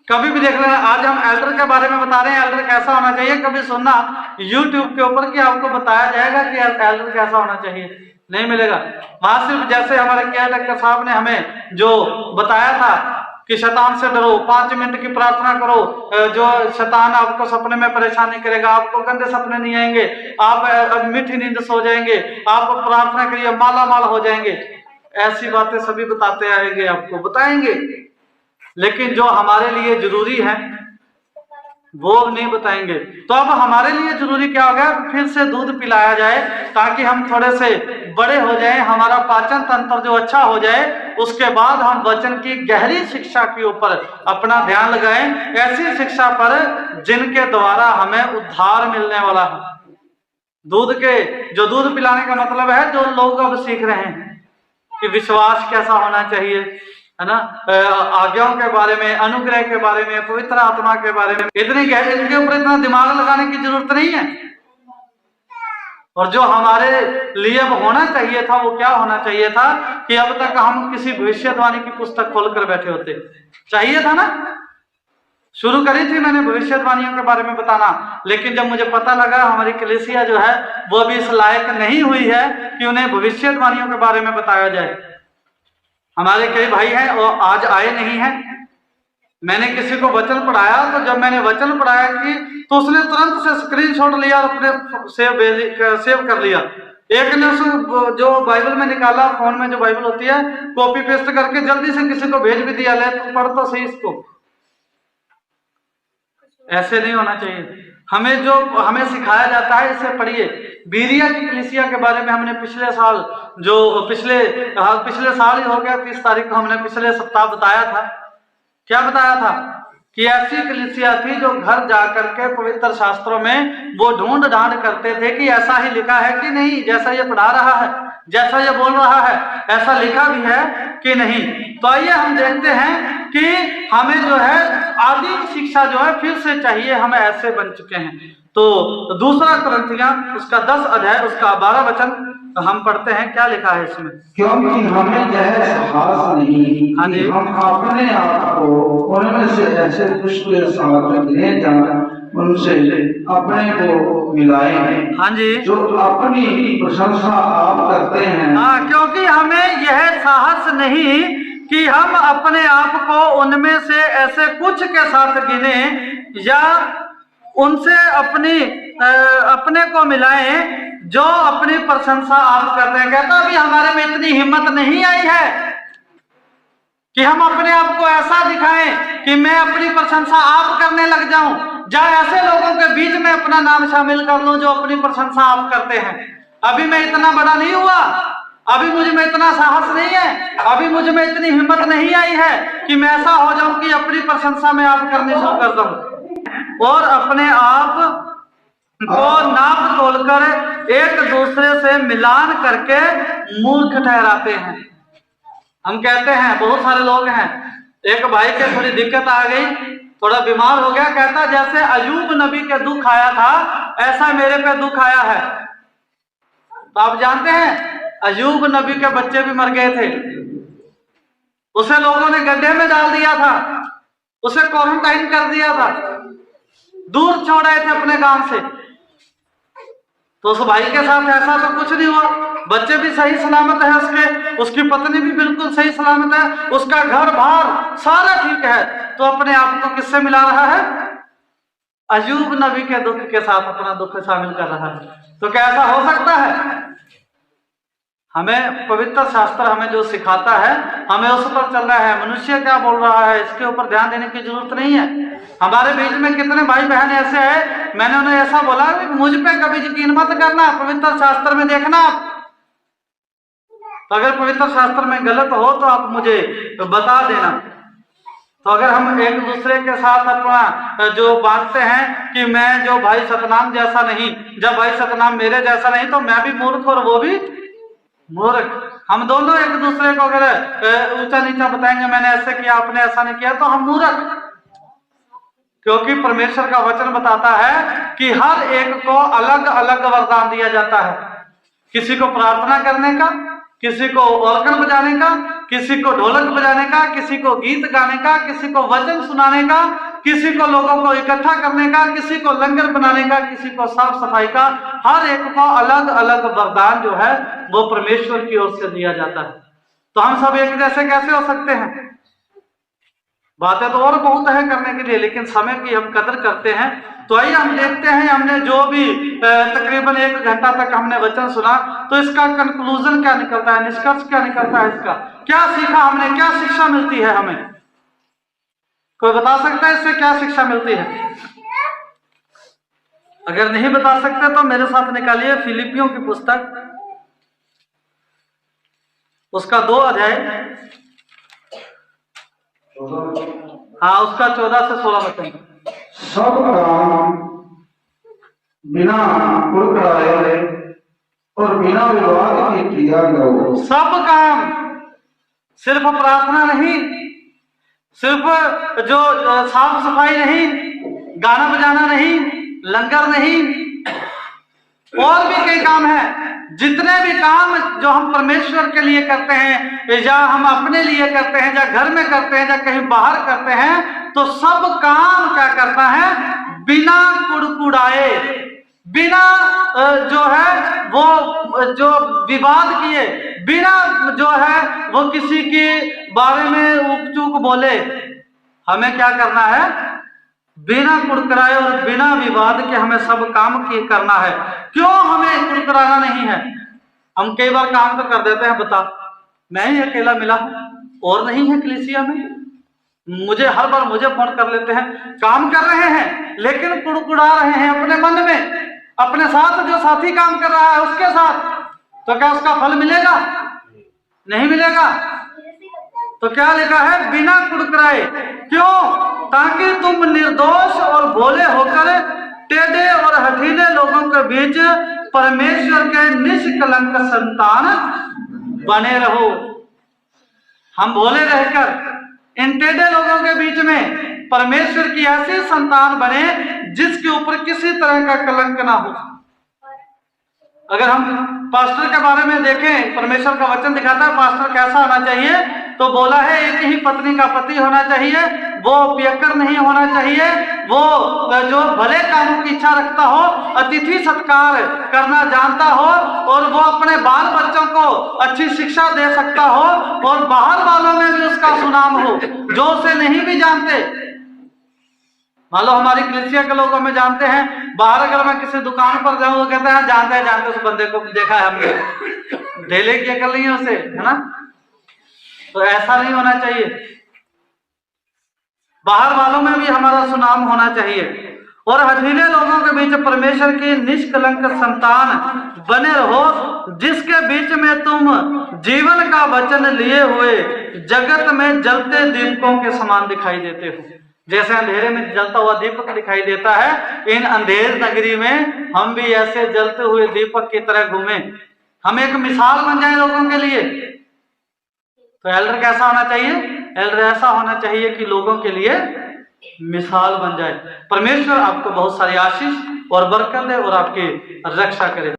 कभी भी देख लेना, आज हम एल्डर के बारे में बता रहे हैं, एल्डर कैसा होना चाहिए, कभी सुनना YouTube के ऊपर कि आपको बताया जाएगा कि एल्डर कैसा होना चाहिए, नहीं मिलेगा। वहां सिर्फ जैसे हमारे केयर डॉक्टर साहब ने हमें जो बताया था कि शैतान से डरो, 5 मिनट की प्रार्थना करो, जो शैतान आपको सपने में परेशानी करेगा, आपको गंदे सपने नहीं आएंगे, आप मीठी नींद सो जाएंगे, आप प्रार्थना करिए माला माल हो जाएंगे। ऐसी बातें सभी बताते आएंगे, आपको बताएंगे। लेकिन जो हमारे लिए जरूरी है वो नहीं बताएंगे। तो अब हमारे लिए जरूरी क्या हो गया, फिर से दूध पिलाया जाए ताकि हम थोड़े से बड़े हो जाएं, हमारा पाचन तंत्र जो अच्छा हो जाए, उसके बाद हम वचन की गहरी शिक्षा के ऊपर अपना ध्यान लगाएं, ऐसी शिक्षा पर जिनके द्वारा हमें उद्धार मिलने वाला है। दूध पिलाने का मतलब है जो लोग अब सीख रहे हैं कि विश्वास कैसा होना चाहिए, है ना, आज्ञाओं के बारे में, अनुग्रह के बारे में, पवित्र आत्मा के बारे में, इनके ऊपर इतना दिमाग लगाने की जरूरत नहीं है। और जो हमारे लिए अब होना चाहिए था वो क्या होना चाहिए था कि अब तक हम किसी भविष्यवाणी की पुस्तक खोलकर बैठे होते, चाहिए था ना। शुरू करी थी मैंने भविष्यवाणियों के बारे में बताना, लेकिन जब मुझे पता लगा हमारी कलीसिया जो है वो अभी इस लायक नहीं हुई है कि उन्हें भविष्यवाणियों के बारे में बताया जाए। हमारे कई भाई हैं वो आज आए नहीं हैं। मैंने किसी को वचन पढ़ाया, तो जब मैंने वचन पढ़ाया कि तो उसने तुरंत से स्क्रीनशॉट लिया और अपने सेव कर लिया। एक ने जो बाइबल में निकाला, फोन में जो बाइबल होती है, कॉपी पेस्ट करके जल्दी से किसी को भेज भी दिया, ले तुम पढ़ तो सही इसको। ऐसे नहीं होना चाहिए। हमें सिखाया जाता है इसे पढ़िए। बीरिया की कलीसिया के बारे में हमने पिछले साल ही हो गया, 30 तारीख को हमने पिछले सप्ताह बताया था। क्या बताया था कि ऐसी कलीसिया थी जो घर जाकर के पवित्र शास्त्रों में वो ढूंढ ढांड करते थे कि ऐसा ही लिखा है कि नहीं, जैसा ये पढ़ा रहा है, जैसा ये बोल रहा है, ऐसा लिखा भी है कि नहीं। तो आइए हम देखते हैं कि हमें जो है आदि शिक्षा जो है फिर से चाहिए, हम ऐसे बन चुके हैं। तो दूसरा कुरिन्थियों उसका 10 अध्याय उसका 12 वचन हम पढ़ते हैं। क्या लिखा है इसमें?
क्योंकि हमें यह साहस नहीं
हाँ जी।
कि हम अपने आप को उनमें से ऐसे दुष्ट के साथ ले जाएं, उनसे अपने को मिलाएं।
हाँ जी,
जो अपनी प्रशंसा आप करते हैं।
हाँ, क्योंकि हमें यह साहस नहीं कि हम अपने आप को उनमें से ऐसे कुछ के साथ गिने या उनसे अपने को मिलाएं जो अपनी प्रशंसा आप करते हैं। कहता अभी हमारे में इतनी हिम्मत नहीं आई है कि हम अपने आप को ऐसा दिखाएं कि मैं अपनी प्रशंसा आप करने लग जाऊं, या ऐसे लोगों के बीच में अपना नाम शामिल कर लूं जो अपनी प्रशंसा आप करते हैं। अभी मैं इतना बड़ा नहीं हुआ, अभी मुझ में इतना साहस नहीं है, अभी मुझ में इतनी हिम्मत नहीं आई है कि मैं ऐसा हो जाऊं कि अपनी प्रशंसा में आप करनी शुरू कर दूं और अपने आप को नाप तोलकर एक दूसरे से मिलान करके मूर्ख ठहराते हैं। हम कहते हैं, बहुत सारे लोग हैं, एक भाई के थोड़ी दिक्कत आ गई, थोड़ा बीमार हो गया, कहता जैसे अयूब नबी के दुख आया था ऐसा मेरे पे दुख आया है। तो आप जानते हैं अयूब नबी के बच्चे भी मर गए थे, उसे लोगों ने गड्ढे में डाल दिया था, उसे क्वारंटाइन कर दिया था, दूर छोड़े थे अपने गांव से। तो उस भाई के साथ ऐसा तो कुछ नहीं हुआ, बच्चे भी सही सलामत है, उसकी पत्नी भी बिल्कुल सही सलामत है, उसका घर बार सारा ठीक है। तो अपने आप को किससे मिला रहा है? अयूब नबी के दुख के साथ अपना दुख शामिल कर रहा है। तो क्या ऐसा हो सकता है? हमें पवित्र शास्त्र हमें जो सिखाता है हमें उस पर चलना है। मनुष्य क्या बोल रहा है इसके ऊपर ध्यान देने की जरूरत नहीं है। हमारे बीच में कितने भाई बहन ऐसे हैं, मैंने उन्हें ऐसा बोला कि मुझ पे कभी यकीन मत करना, पवित्र शास्त्र में देखना आप। तो अगर पवित्र शास्त्र में गलत हो तो आप मुझे बता देना। तो अगर हम एक दूसरे के साथ अपना जो बांटते हैं कि मैं जो भाई सतनाम जैसा नहीं, जब भाई सतनाम मेरे जैसा नहीं तो मैं भी मूर्ख और वो भी मूर्ख, हम दोनों एक दूसरे को अगर ऊंचा नीचा बताएंगे, मैंने ऐसे किया आपने ऐसा नहीं किया, तो हम मूर्ख। क्योंकि परमेश्वर का वचन बताता है कि हर एक को अलग अलग वरदान दिया जाता है। किसी को प्रार्थना करने का, किसी को ऑर्गन बजाने का, किसी को ढोलक बजाने का, किसी को गीत गाने का, किसी को वचन सुनाने का, किसी को लोगों को इकट्ठा करने का, किसी को लंगर बनाने का, किसी को साफ सफाई का। हर एक को अलग अलग वरदान जो है वो परमेश्वर की ओर से दिया जाता है। तो हम सब एक जैसे कैसे हो सकते हैं? बातें तो और बहुत है करने के लिए, लेकिन समय की हम कदर करते हैं। तो आइए हम देखते हैं, हमने जो भी तकरीबन 1 घंटा तक हमने वचन सुना, तो इसका कंक्लूजन क्या निकलता है, निष्कर्ष क्या निकलता है, इसका क्या सीखा हमने, क्या शिक्षा मिलती है हमें? कोई बता सकता है इससे क्या शिक्षा मिलती है? अगर नहीं बता सकते तो मेरे साथ निकालिए फिलिपियों की पुस्तक, उसका 2 अध्याय, हाँ उसका 14 से 16 वचन।
सब काम बिना कुड़कुड़ाए और बिना विवाद के किया करो।
सब काम, सिर्फ प्रार्थना नहीं, सिर्फ जो साफ सफाई नहीं, गाना बजाना नहीं, लंगर नहीं, और भी कई काम हैं। जितने भी काम जो हम परमेश्वर के लिए करते हैं, या हम अपने लिए करते हैं, या घर में करते हैं, या कहीं बाहर करते हैं, तो सब काम क्या करता है? बिना कुड़कुड़ाए, बिना जो है वो जो विवाद किए, बिना जो है वो किसी के बारे में उकचुक बोले, हमें क्या करना है? बिना कुड़कुड़ाए और बिना विवाद के हमें सब काम करना है। क्यों हमें कुड़कुड़ाना नहीं है? हम कई बार काम तो कर देते हैं, बता मैं ही अकेला मिला हूं और नहीं है कलीसिया में, मुझे हर बार मुझे फोन कर लेते हैं, काम कर रहे हैं लेकिन कुड़कुड़ा रहे हैं अपने मन में, अपने साथ जो साथी काम कर रहा है उसके साथ, तो क्या उसका फल मिलेगा? नहीं मिलेगा। तो क्या लिखा है? बिना कुड़कुड़ाए। क्यों? ताकि तुम निर्दोष और भोले होकर टेढ़े और हठीले लोगों के बीच परमेश्वर के निष्कलंक संतान बने रहो। हम भोले रहकर इन टेढ़े लोगों के बीच में परमेश्वर की ऐसी संतान बने जिसके ऊपर किसी तरह का कलंक ना हो। अगर हम पास्टर के बारे में देखें, परमेश्वर का वचन दिखाता है पास्टर कैसा होना चाहिए, तो बोला है एक ही पत्नी का पति होना चाहिए, वो पियक्कर नहीं होना चाहिए, वो जो भले कामों की इच्छा रखता हो, अतिथि सत्कार करना जानता हो, और वो अपने बाल बच्चों को अच्छी शिक्षा दे सकता हो, और बाहर वालों में भी उसका सुनाम हो जो उसे नहीं भी जानते। मान लो हमारी कलीसिया के लोग हमें जानते हैं, बाहर अगर मैं किसी दुकान पर जाऊं तो कहते हैं जानते उस बंदे को, देखा है हमने, ढेले की अकल नहीं है उसे, है ना? तो ऐसा नहीं होना चाहिए। बाहर वालों में भी हमारा सुनाम होना चाहिए। और हठीले लोगों के बीच परमेश्वर की निष्कलंक संतान बने रहो, जिसके बीच में तुम जीवन का वचन लिए हुए जगत में जलते दीपकों के समान दिखाई देते हो। जैसे अंधेरे में जलता हुआ दीपक दिखाई देता है, इन अंधेर नगरी में हम भी ऐसे जलते हुए दीपक की तरह घूमें, हम एक मिसाल बन जाए लोगों के लिए। तो एल्डर कैसा होना चाहिए? एल्डर ऐसा होना चाहिए कि लोगों के लिए मिसाल बन जाए। परमेश्वर आपको बहुत सारी आशीष और बरकत दे और आपकी रक्षा करे।